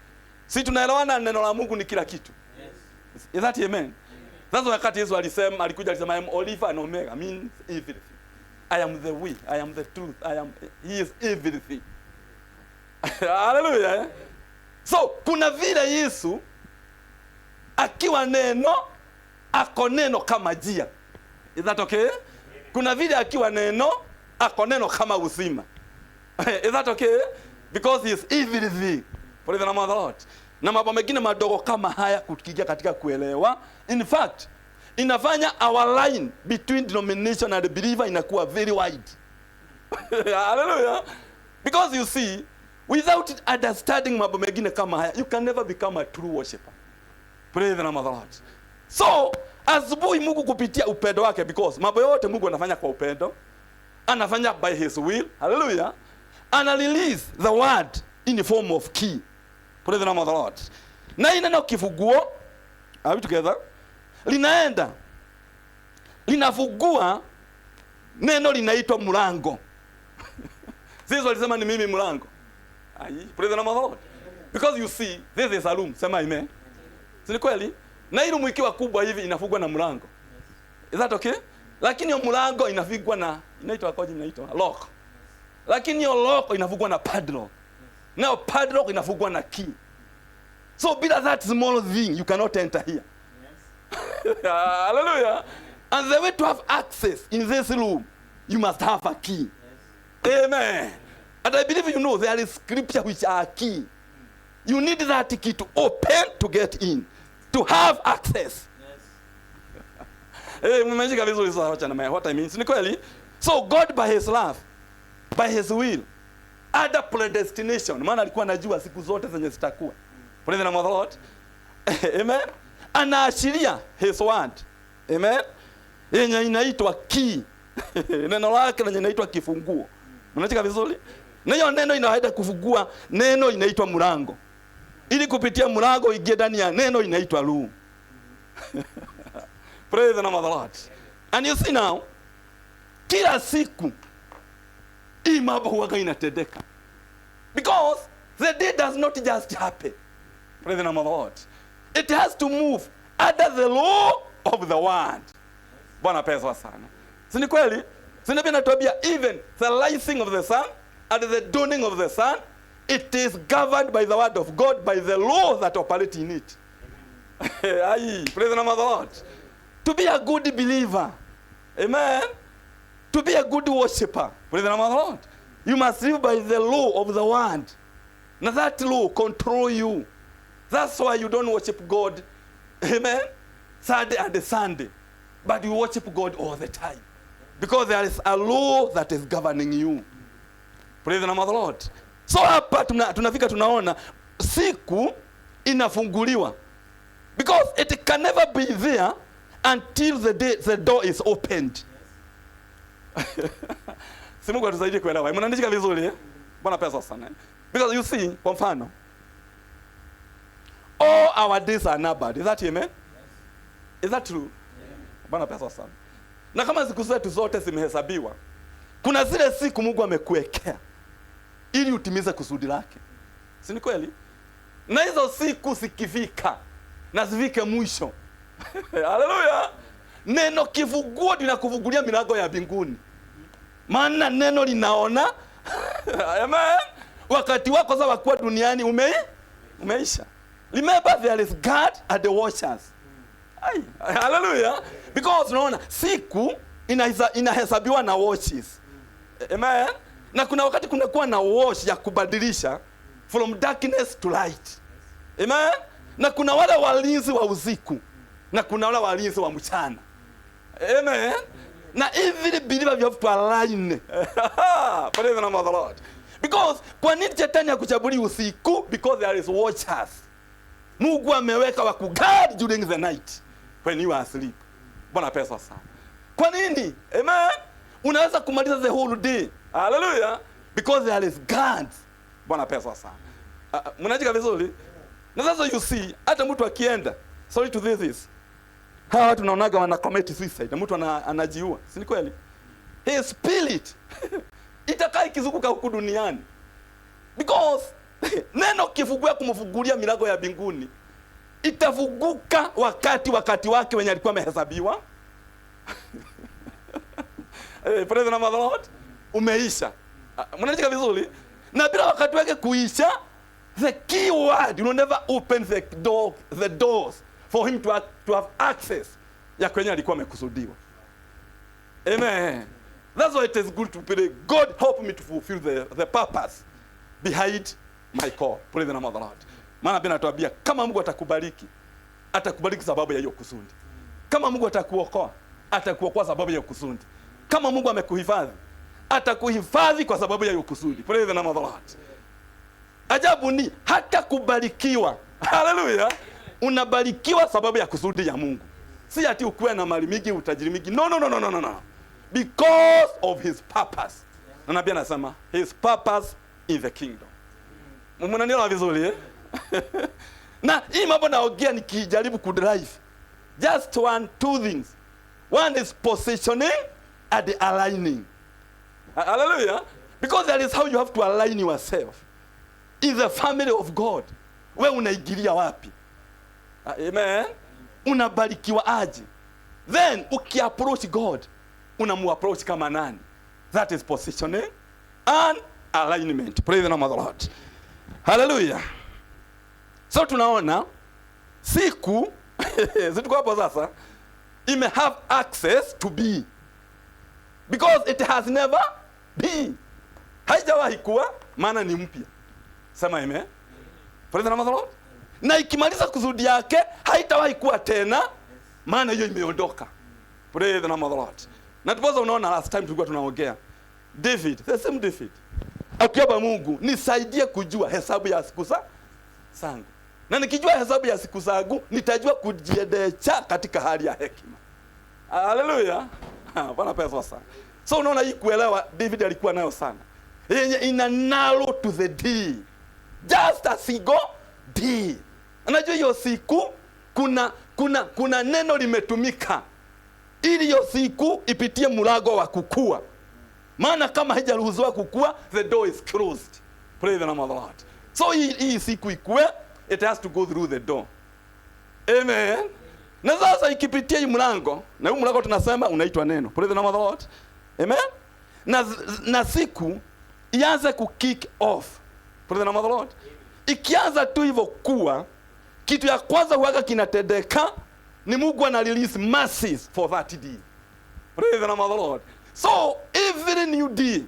Si tunaelewana neno la Mungu ni kila kitu. Yes. Is that amen? That's wakati Yesu alisema, alikuja alisema I am Alpha and Omega, means everything. I am the way, I am the truth, he is everything. Hallelujah. So kuna vile Yesu akiwa neno ako neno kama jia. Is that okay? Kuna vile akiwa neno ako neno kama uzima. Is that okay? Because he is everything. Praise the name of the Lord. Na mambo mengine madogo kama haya kutukigia katika kuelewa. In fact, inafanya our line between denomination and the believer inakuwa very wide. Hallelujah. Because you see, without understanding mambo mengine kama haya, you can never become a true worshipper. Praise the name of the Lord. So, asubuhi Mungu kupitia upendo wake, because mambo yote Mungu anafanya kwa upendo, anafanya by his will. Hallelujah. Ana release the word in the form of key. Praise the name of the Lord. Na neno kifunguo, are we together? Linaenda. Linafungua neno linaitwa mlango. Sisi walisema ni mimi mlango. Praise the name of the Lord. Because you see, this is a room. Sema amen. Si kweli? Na ile ikiwa kubwa hivi inafungwa na mlango. Is that okay? Lakini hiyo mlango inafungwa na inaitwa kwaje inaitwa lock. Lakini hiyo lock inafungwa na padlock. Now padlock inafungwa na key. So bila that small thing you cannot enter here. Yes. Hallelujah. And the way to have access in this room, you must have a key. Yes. Amen. And I believe you know there is scripture which are key. You need that key to open to get in, to have access. Yes. Mmeshika vizuri sana acha na what I mean. Ni kweli? So God by his love, by his will, ada predestination. Maana alikuwa anajua siku zote zenye zitakuwa. Praise the name of the Lord. Amen. Anaashiria his word. Amen. yenye inaitwa key. Neno lake lenye inaitwa kifunguo. Mnachika vizuri? Na hiyo neno inaenda kufungua neno inaitwa mlango. Ili kupitia mlango ingie ndani ya neno inaitwa room. Praise the name of the Lord. And you see now, kila siku hii mambo huwaga inatendeka. Because the day does not just happen. Praise the name of the Lord. It has to move under the law of the word. Bwana pesa sana. Si ni kweli? Si ndio inatuambia even the rising of the sun and the dawning of the sun, it is governed by the word of God, by the law that operate in it. Aye, praise the name of the Lord. To be a good believer, amen, to be a good worshipper, praise the name of the Lord, you must live by the law of the word. Now that law control you. That's why you don't worship God, amen, Saturday and Sunday, but you worship God all the time. Because there is a law that is governing you. Praise the name of the Lord. So hapa tunafika tunaona siku inafunguliwa. Because it can never be there until the door is opened. Si Mungu atusaidie kuelewa. Mnaandika vizuri eh? Bwana pesa sana. Because you see, kwa mfano, all our days are numbered. Is that amen? Yes. Is that true? Bwana pesa sana. Na kama siku zetu zote zimehesabiwa, kuna zile siku Mungu amekuwekea ili utimize kusudi lake. Si ni kweli? Na hizo siku zikifika na zifike mwisho. Haleluya. Neno kifunguo linakufungulia milango ya mbinguni. Maana neno linaona. Amen. Wakati wako sasa kwa duniani umeisha. Remember there is God and the watchers. Ai, haleluya. Because unaona siku inahesabiwa na watches. Amen. Na kuna wakati kunakuwa na watch ya kubadilisha from darkness to light. Amen. Na kuna wale walinzi wa usiku na kuna wale walinzi wa mchana. Amen. Na every believer you have to align. Praise the name of the Lord. Because kwa nini shetani akuchabuli usiku? Because there is watchers. Mungu ameweka wa kuguard during the night when you are asleep. Bwana pesa sana. Kwa nini? Amen. Unaweza kumaliza the whole day. Hallelujah. Because there is guards. Bwana pesa sana. Mnajika vizuri? Na sasa you see, hata mtu akienda, sorry to this, hawa watu naonaga wana commit suicide, na mtu anajiua. Si ni kweli? His spirit itakaa ikizunguka huku duniani. Because neno kifungua kumfungulia milango ya mbinguni, itafunguka wakati wake wenye alikuwa amehesabiwa. Praise the name of the Lord. Umeisha. Mnajika vizuri? Na bila wakati wake kuisha, the key word, you never open the doors for him to have access ya kwenye alikuwa amekusudiwa. Amen. That's why it is good to pray, God help me to fulfill the purpose behind my call. Praise the name of the Lord. Maana Biblia inatuambia kama Mungu atakubariki sababu ya hiyo kusudi. Kama Mungu atakuokoa, atakuokoa sababu ya kusudi. Kama Mungu amekuhifadhi, atakuhifadhi kwa sababu ya hiyo kusudi. Praise the name of the Lord. Ajabu ni hata kubarikiwa. Hallelujah. Unabarikiwa sababu ya kusudi ya Mungu. Si ati ukuwe na mali mingi, utajiri mingi. No. Because of his purpose. Na nabii anasema his purpose in the kingdom. Mnanielewa vizuri eh? Na hii mambo naongea nikijaribu kudrive. Just two things. One is positioning and aligning. Hallelujah. Because that is how you have to align yourself in the family of God. Wewe unaigilia wapi? Amen. Unabarikiwa aje? Then ukiapproach God, unamuapproach kama nani? That is positioning and alignment. Praise the name of the Lord. Hallelujah. So tunaona siku zituko hapo sasa ime have access to be, because it has never been. Haijawahi kuwa, maana ni mpya. Sema amen. Praise the name of the Lord. Na ikimaliza kusudi yake haitawahi kuwa tena, maana hiyo imeondoka. Praise the name of the Lord. Na tupoza unaona last time tulikuwa tunaongea David, the same David, akiomba Mungu nisaidie kujua hesabu ya siku zangu. Na nikijua hesabu ya siku zangu nitajua kujiendesha katika hali ya hekima. Hallelujah. Bwana pesa sana. So unaona hii kuelewa David alikuwa nayo sana. Yenye ina narrow to the D. Just a single D. Unajua hiyo siku kuna neno limetumika ili hiyo siku ipitie mlango wa kukua. Maana kama haijaruhusiwa kukua, the door is closed. Praise the name of the Lord. So hii siku ikue, it has to go through the door. Amen. Na sasa ikipitia hii mlango, na huu mlango tunasema unaitwa neno. Praise the name of the Lord. Amen. Na siku ianze ku kick off. Praise the name of the Lord. Ikianza tu hivyo kuwa, kitu ya kwanza huaga kinatendeka ni Mungu ana release mercies for that day. Praise the name of the Lord. So every new day,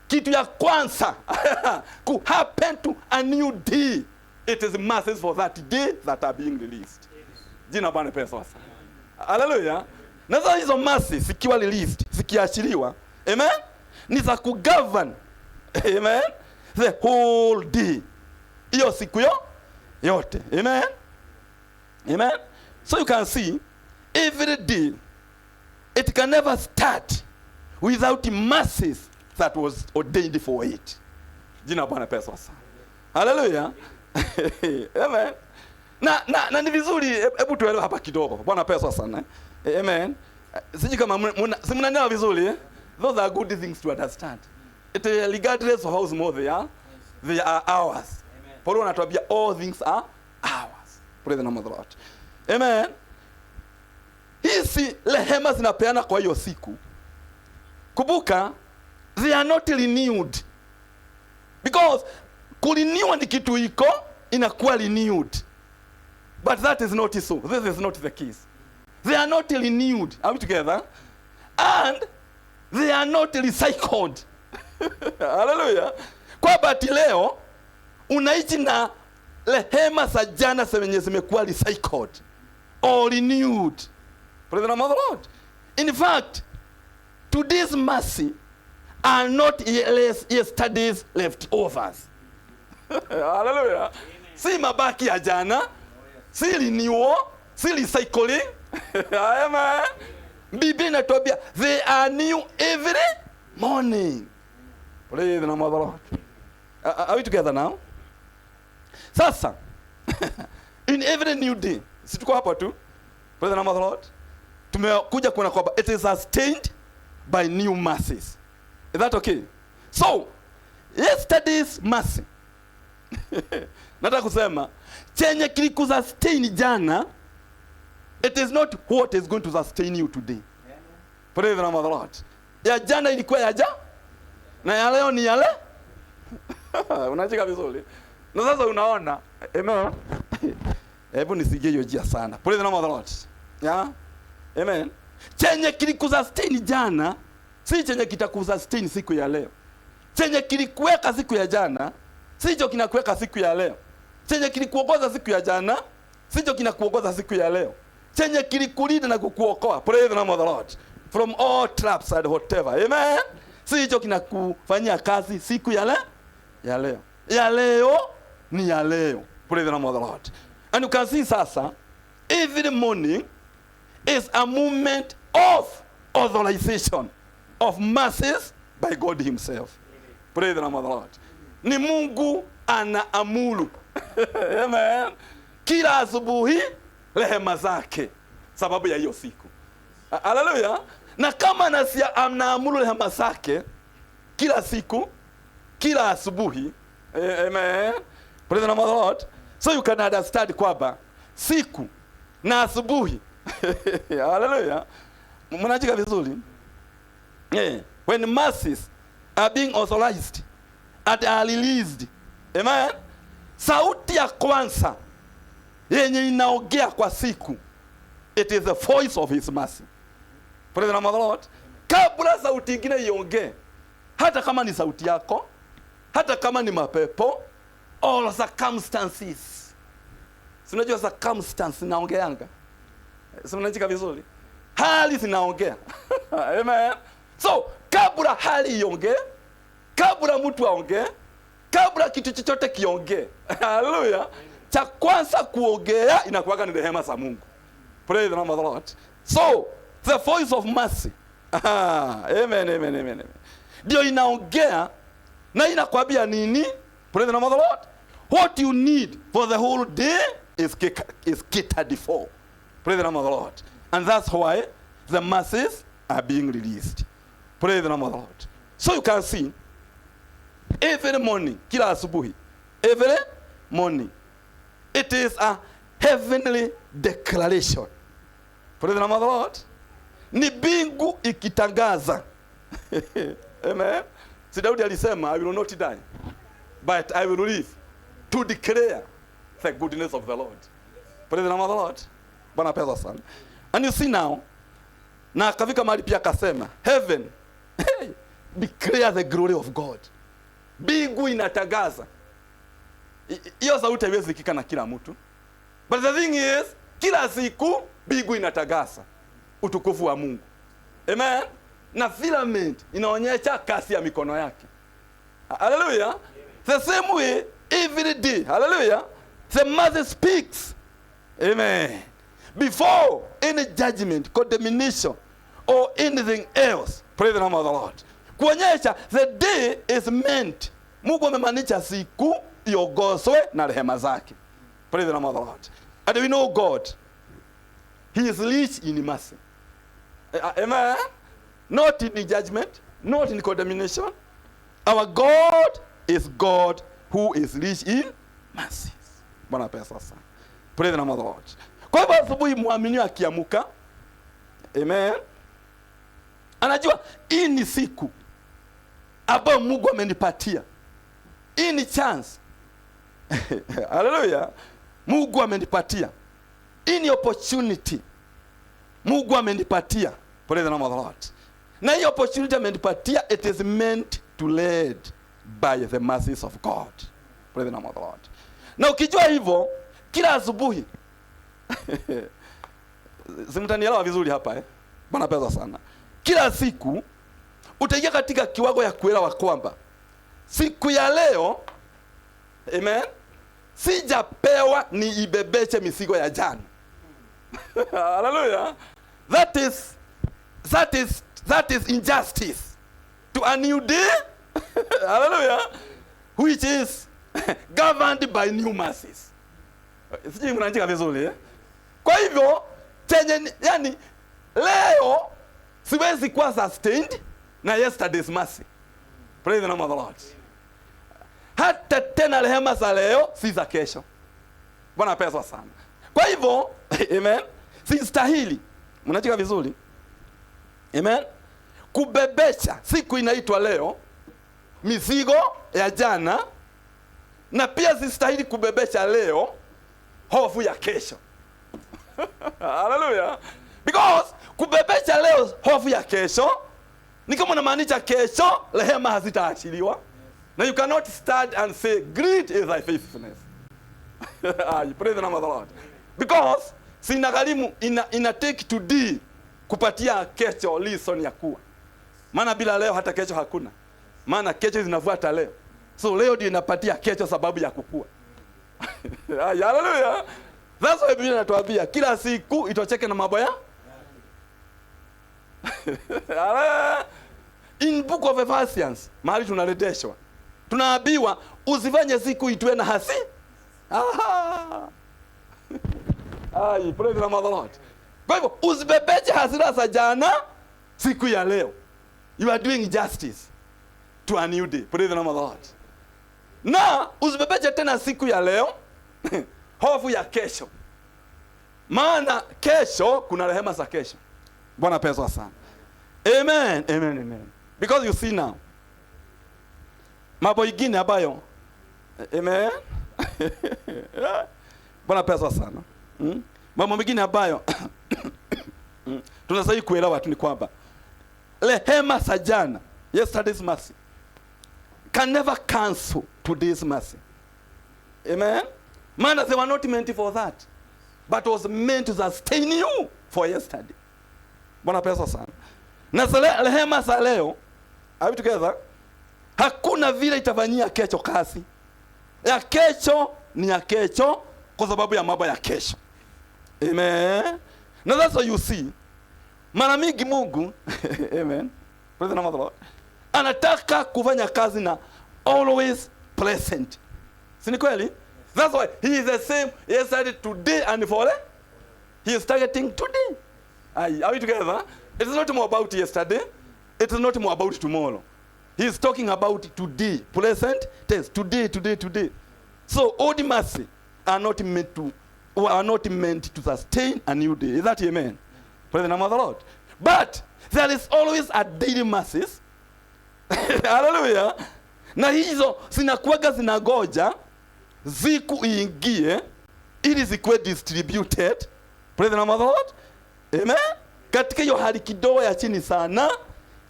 kitu ya kwanza could happen to a new day, it is mercies for that day that are being released. Jina Bwana pesa sasa. Hallelujah. Na sasa hizo mercies zikiwa released, zikiachiliwa, amen, ni za kugovern, amen, the whole day. Hiyo siku yote. Amen. Amen. So you can see every day it can never start without mercies that was ordained for it. Jina Bwana pesa sasa. Hallelujah. Amen. Na ni vizuri, hebu tuelewe hapa kidogo. Bwana pesa sana. Amen. Siji kama mnanielewa vizuri. Those are good things to understand. It regardless of how small they are ours. Paulo anatuambia all things are ours. Praise the name of the Lord. Amen. Hizi rehema zinapeana kwa hiyo siku. Kumbuka, they are not renewed. Because kurenew ni kitu iko inakuwa renewed. But that is not so. This is not the case. They are not renewed. Are we together? And they are not recycled. Hallelujah. Kwa bahati leo unaishi na rehema za jana zenye zimekuwa recycled or renewed. Praise the name of the Lord. In fact, today's mercy are not yesterday's leftovers. Hallelujah. Si mabaki ya jana, si renewal, si recycling. Amen. Biblia inatuambia they are new every morning. Praise the name of the Lord. Are we together now? Sasa, in every new day, si tuko hapa tu? Praise the name of the Lord. Tumekuja kuona kwamba it is sustained by new mercies. Is that okay? So, yesterday's mercy. Nataka kusema, chenye kilikusustain jana, it is not what is going to sustain you today. Praise the name of the Lord. Ya jana ilikuwa ya jana, na ya leo ni yale. Unacheka vizuri. Na sasa unaona, amen. Hebu nisigie hiyo jia sana. Praise the name of the Lord. Yeah? Amen. Chenye kilikusustain jana, si chenye kitakusustain siku ya leo. Chenye kilikuweka siku ya jana, sicho kinakuweka siku ya leo. Chenye kilikuongoza siku ya jana, sicho kinakuongoza siku ya leo. Chenye kilikulinda na kukuokoa, praise the name of the Lord, from all traps and whatever. Amen. Sicho kinakufanyia kazi siku ya leo. Ya leo ni ya leo. Praise the name of the Lord. And you can see sasa, every morning is a moment of authorization of mercies by God himself. Praise the name of the Lord. Ni Mungu anaamuru. Amen. Kila asubuhi rehema zake sababu ya hiyo siku. Hallelujah. Na kama anaamuru rehema zake kila siku, kila asubuhi, amen. Praise the name of the Lord. So you can understand kwamba siku na asubuhi. Hallelujah. Mnachika vizuri? When mercies are being authorized and are released, amen, sauti ya kwanza yenye inaongea kwa siku, it is the voice of his mercy. Praise the name of the Lord. Kabla sauti ingine iongee, hata kama ni sauti yako, hata kama ni mapepo, all circumstances. Sinajua circumstance inaongeanga. Simnachika vizuri. Hali zinaongea. Amen. So, kabla hali iongee, kabla mtu aongee, kabla kitu chochote kiongee. Hallelujah. Cha kwanza kuongea inakuwaga ni rehema za Mungu. Praise the name of the Lord. So, The voice of mercy. Amen, amen, amen, amen. Ndio inaongea na inakwambia nini? Praise the name of the Lord. What you need for the whole day is catered for. Praise the name of the Lord. And that's why the masses are being released. Praise the name of the Lord. So you can see, every morning, kila asubuhi, every morning, it is a heavenly declaration. Praise the name of the Lord. Ni bingu ikitangaza. Amen. Si Daudi alisema, I will not die, but I will live to declare the goodness of the Lord. Praise the name of the Lord. Bwana pesa sana. And you see now, na akafika mahali pia akasema, heaven, hey, declare the glory of God. Bingu inatangaza. Hiyo sauti haiwezi sikika na kila mtu. But the thing is, kila siku bingu inatangaza utukufu wa Mungu. Amen. Na filament inaonyesha kasi ya mikono yake. Hallelujah. The same way every day, hallelujah, the mother speaks. Amen. Before any judgment, condemnation, or anything else, praise the name of the Lord. Kuonyesha the day is meant. Mungu amemaanisha siku iongozwe na rehema zake. Praise the name of the Lord. And we know God, He is rich in mercy. Amen. Not in judgment, not in condemnation. Our God is God who is rich in mercy. Bwana pesa sana. Praise the name of the Lord. Kwa hivyo asubuhi muamini akiamuka, amen, anajua hii ni siku ambayo Mungu amenipatia. Hii ni chance. Hallelujah. Mungu amenipatia. Hii ni opportunity Mungu amenipatia. Praise the name of the Lord. Na hii opportunity amenipatia, it is meant to lead by the mercies of God. Praise the name of the Lord. Na ukijua hivyo, kila asubuhi simtanielewa vizuri hapa Bwana pesa sana. Kila siku utaingia katika kiwango ya kuelewa kwamba siku ya leo, amen, sijapewa ni ibebeche mizigo ya jana. Hallelujah. That is injustice to a new day. Hallelujah. Which is governed by new mercies. Sijui mnaandika vizuri Kwa hivyo yani leo siwezi kuwa sustained na yesterday's mercy. Praise the name of the Lord. Hata tena rehema za leo si za kesho. Bwana pesa sana. Kwa hivyo, amen, sistahili. Mnachika vizuri? Amen. Kubebesha siku inaitwa leo mizigo ya jana, na pia sistahili kubebesha leo hofu ya kesho. Hallelujah. Because kubebesha leo hofu ya kesho ni kama unamaanisha kesho rehema hazitaachiliwa. Now you cannot stand and say, great is thy faithfulness. Praise the name of the Lord. Because sina gharimu ina take today kupatia kesho lesson ya kuwa. Maana bila leo hata kesho hakuna. Maana kesho zinafuata leo. So leo ndio inapatia kesho sababu ya kukua. Hallelujah. That's why Biblia inatuambia kila siku itocheke na mambo ya in book of Ephesians, mahali tunaleteshwa, tunaambiwa usifanye siku itwe na hasi. Praise the name of the Lord. Kwa hivyo usibebeche hasira za jana siku ya leo. You are doing justice to a new day. Praise the name of the Lord. Na usibebeche tena siku ya leo hofu ya kesho. Maana kesho kuna rehema za kesho. Bwana pesa sana. Amen, amen, amen. Because you see now, mambo ingine ambayo, amen, Bwana pesa sana. Mambo mengine ambayo tunastahili kuelewa tu ni kwamba rehema za jana, yesterday's mercy, can never cancel today's mercy. Amen. Man, they were not meant for that, but was meant to sustain you for yesterday. Bwana pesa sana. Na rehema za leo, are we together? Hakuna vile itafanyia kesho kazi. Ya kesho ni ya kesho kwa sababu ya mambo ya kesho. Amen. Now that's what you see. Mara mingi Mungu amen, praise the name of the Lord, anataka kufanya kazi na always present. Si ni kweli? That's why he is the same yesterday, today and forever. He is targeting today. Are we together? It is not more about yesterday. It is not more about tomorrow. He is talking about today, present tense, today. So old mercy are not meant to sustain a new day. Is that amen? Praise the name of the Lord. But there is always a daily mercies. Hallelujah. Na hizo zinakuwaga zinagoja ziku iingie ili zikuwe distributed. Praise the name of the Lord. Amen. Katika hiyo hali kidogo ya chini sana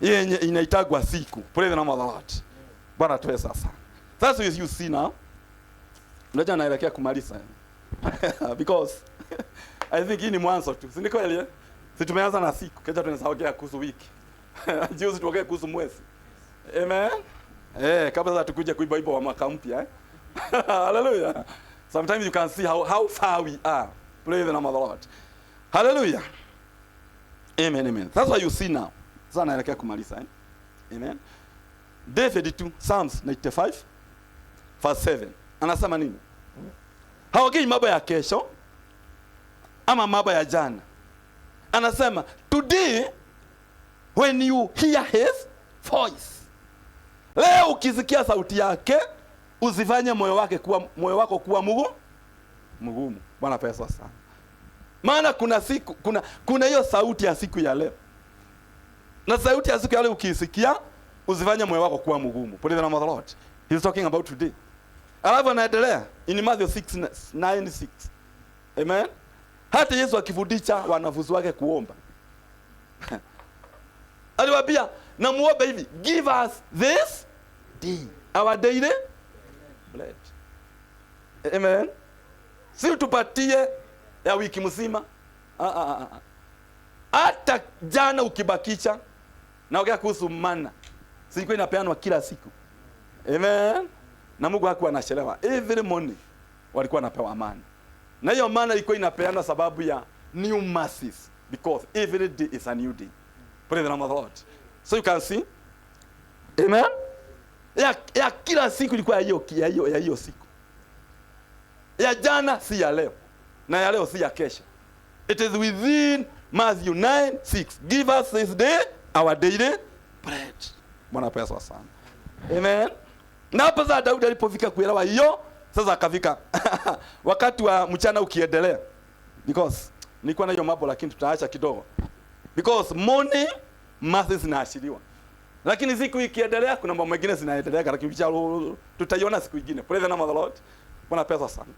yenye inaitagwa siku. Praise the name of the Lord. Bwana tuwe sasa. That's what you see now. Unajua naelekea kumaliza. Because I think hii ni mwanzo tu. Si ni kweli? Si tumeanza na siku, kesho tunaweza ongea kuhusu wiki. Juzi tuongee kuhusu mwezi. Amen. Kabla za tukuje kuiba wimbo wa mwaka mpya. Hallelujah. Sometimes you can see how far we are. Praise the name of the Lord. Hallelujah. Amen. That's what you see now. Sasa naelekea kumaliza. Amen. David 2, Psalms 95 verse 7. Anasema nini? Haongei mambo ya kesho ama mambo ya jana. Anasema today when you hear his voice. Leo ukisikia sauti yake usifanye moyo wako kuwa mgumu. Bwana pesa sana. Maana kuna siku kuna hiyo sauti ya siku ya leo. Na sauti ya siku ya leo ukisikia usifanye moyo wako kuwa mgumu. Praise the name of the Lord. He's talking about today. Alafu anaendelea in Matthew 6:9-6. Amen. Hata Yesu akifundisha wanafunzi wake kuomba. Aliwaambia na muombe hivi, give us this day our daily bread. Amen. Si utupatie ya wiki mzima. Hata jana ukibakisha naongea kuhusu mana. Silikuwa inapeanwa kila siku. Amen. Na Mungu hakuwa anachelewa. Every morning walikuwa wanapewa mana. Na hiyo mana ilikuwa inapeanwa sababu ya new mercies, because every day is a new day. Praise the name of the Lord. So you can see. Amen. Ya kila siku ilikuwa ya hiyo siku. Ya jana si ya leo. Na ya leo si ya kesho. It is within Matthew 9:6. Give us this day our daily bread. Bwana pesa sana. Amen. Na hapo sasa Daudi alipofika kuelewa hiyo, sasa akafika wakati wa mchana ukiendelea. Because nilikuwa na hiyo mambo lakini tutaacha kidogo. Because morning masses zinaashiriwa. Lakini siku ikiendelea kuna mambo mengine zinaendelea, lakini tutaiona siku nyingine. Praise the name of the Lord. Bwana pesa sana.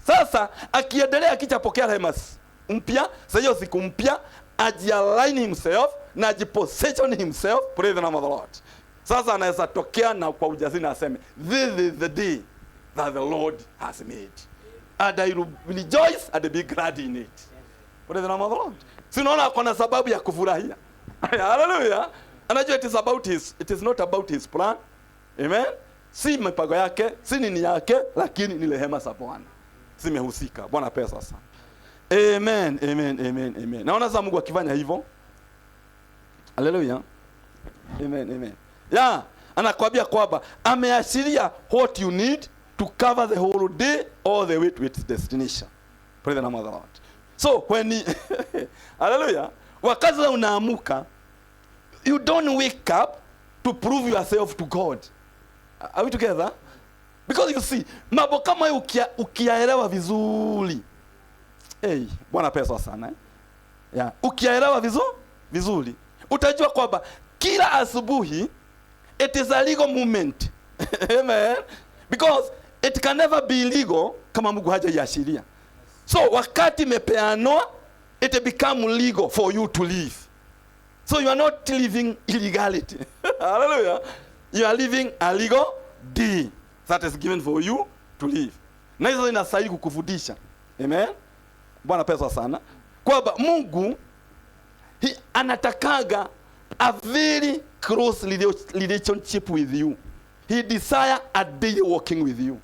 Sasa akiendelea kichapokea rehema mpya, sasa hiyo siku mpya ajialign himself na ajiposition himself. Praise the name of the Lord. Sasa anaweza tokea na kwa ujasiri aseme, this is the day that the Lord has made, and I will rejoice and be glad in it. Praise the name of the Lord. Sinaona kuna sababu ya kufurahia. Hallelujah. Anajua it is not about his plan. Amen. Si mipango yake, si nini yake, lakini ni rehema za Bwana zimehusika. Bwana pesa sana. Amen. Naona za Mungu akifanya hivyo. Hallelujah. Amen. Yeah, anakuambia kwamba ameashiria what you need to cover the whole day all the way to its destination. Praise the name of the Lord. So when hallelujah, wakati unaamuka, you don't wake up to prove yourself to God. Are we together? Because you see, mambo kama ukiyaelewa vizuri. Bwana pesa sana. Yeah, ukiyaelewa vizuri, utajua kwamba kila asubuhi it is a legal movement. Amen. Because it can never be legal kama Mungu hajaiashiria. So wakati imepeanwa, it become legal for you to live. So you are not living illegality. Hallelujah. You are living a legal day that is given for you to live. Na hizo inastahili kukufundisha. Amen. Bwana pesa sana. Kwamba Mungu anatakaga a very close relationship with you. He desire a daily walking with you.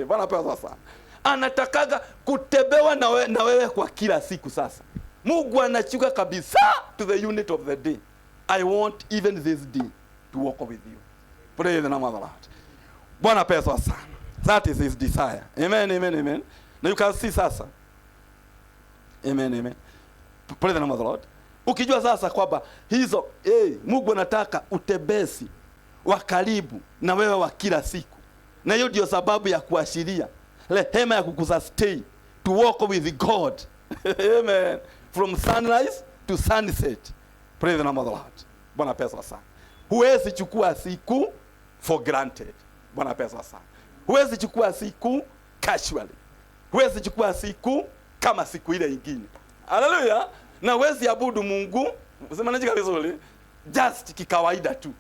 Bwana pesa sana. Anatakaga kutebewa na wewe kwa kila siku sasa. Mungu anachuka kabisa to the unit of the day. I want even this day to walk with you. Praise the name of the Lord. Bwana pesa sana. That is his desire. Amen, amen, amen. Now you can see sasa. Amen, amen. Praise the name of the Lord. Ukijua sasa kwamba hizo Mungu anataka utebesi wa karibu na wewe wa kila siku. Na hiyo ndio sababu ya kuashiria rehema ya kukusustain to walk with God. Amen. From sunrise to sunset. Praise the name of the Lord. Bwana pesa sana. Huwezi chukua siku for granted. Bwana pesa sana. Huwezi chukua siku casually. Huwezi chukua siku kama siku ile nyingine. Hallelujah. Na huwezi abudu Mungu, usimanajika vizuri, just kikawaida tu.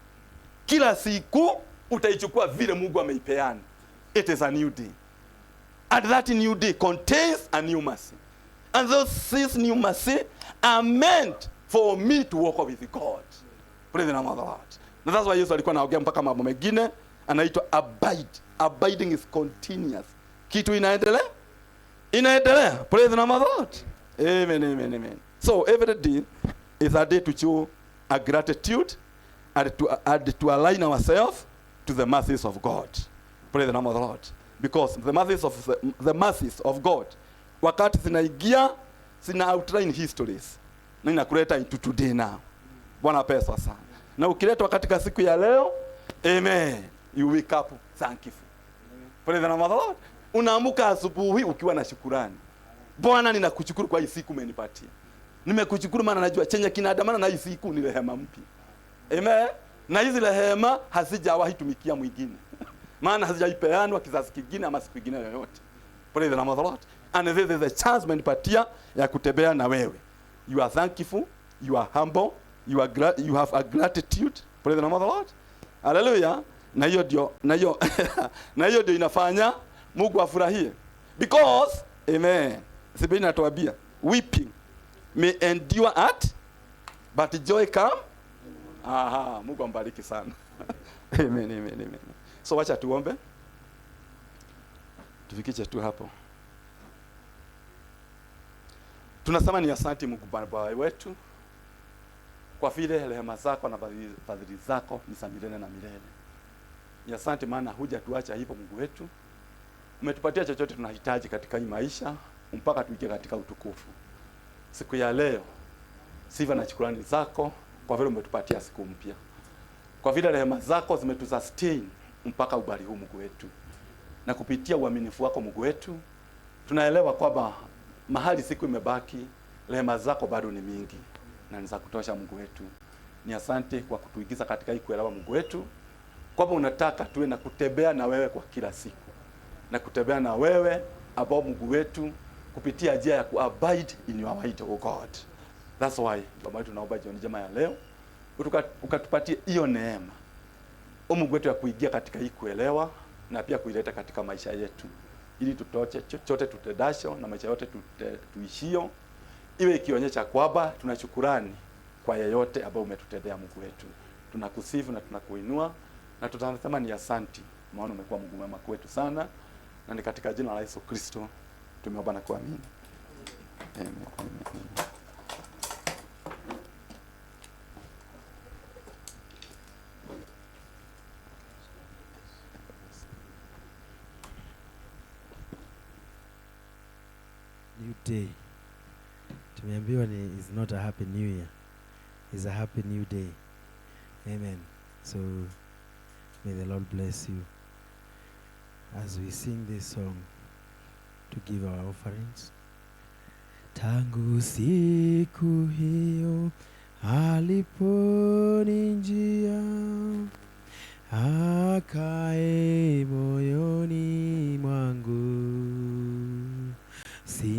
Kila siku utaichukua vile Mungu ameipeana. It is a new day. And that new day contains a new mercy. And those new mercy are meant for me to walk with God. Praise the name of the Lord. Na that's why Yesu alikuwa anaongea mpaka mambo mengine anaitwa abide. Abiding is continuous. Kitu inaendelea? Inaendelea. Praise the name of the Lord. Amen, amen, amen. So every day is a day to show a gratitude and to align ourselves to the mercies of God. Praise the name of the Lord. Because the mercies of God, wakati zinaingia, zina outline histories. Na inakuleta into today now. Bwana pesa sana. Na ukiletwa katika siku ya leo, amen, you wake up thankful. Praise the name of the Lord. Unaamuka asubuhi ukiwa na shukrani. Bwana ninakushukuru kwa hii siku umenipatia. Nimekushukuru maana najua chenye kinaandamana na hii siku ni rehema mpya. Amen. Na hizi rehema hazijawahi tumikia mwingine. Maana hazijaipeanwa kizazi kingine ama siku nyingine yoyote. Praise the name of the Lord. And this is a chance umenipatia ya kutembea na wewe. You are thankful, you are humble, you have a gratitude. Praise the name of the Lord. Hallelujah. Na hiyo ndio inafanya Mungu afurahie. Because amen. Sibeni natuambia weeping may endure but joy come. Aha, Mungu ambariki sana. Amen, amen, amen. So wacha tuombe. Tufikiche tu hapo. Tunasema ni asante Mungu Baba wetu kwa vile rehema zako na fadhili zako ni za milele na milele. Ni asante maana hujatuacha hivyo Mungu wetu. Umetupatia chochote tunahitaji katika hii maisha mpaka tuingie katika utukufu. Siku ya leo sifa na shukrani zako kwa vile umetupatia siku mpya. Kwa vile rehema zako zimetusustain mpaka ubali huu Mungu wetu. Na kupitia uaminifu wako Mungu wetu, tunaelewa kwamba mahali siku imebaki, rehema zako bado ni mingi na ni za kutosha Mungu wetu. Ni asante kwa kutuigiza katika hii kuelewa Mungu wetu, kwamba unataka tuwe na kutembea na wewe kwa kila siku. Na kutembea na wewe ambao Mungu wetu kupitia njia ya kuabide in your word, oh God. That's why Baba tunaomba jioni njema ya leo ukatupatie hiyo neema. Mungu wetu ya kuingia katika hii kuelewa na pia kuileta katika maisha yetu. Ili tutoche chochote tutedasho na maisha yote tuishio iwe ikionyesha kwamba tunashukurani kwa yeyote ambao umetutendea Mungu wetu. Tunakusifu na tunakuinua na tutasema ni asante maana umekuwa Mungu mwema kwetu sana, na ni katika jina la Yesu Kristo tumeomba na kuamini. Amen. Amen. New day. Tumeambiwa is not a happy new year. It's a happy new day. Amen. So may the Lord bless you as we sing this song to give our offerings. Tangu siku hiyo aliponijia akae moyoni mwangu, si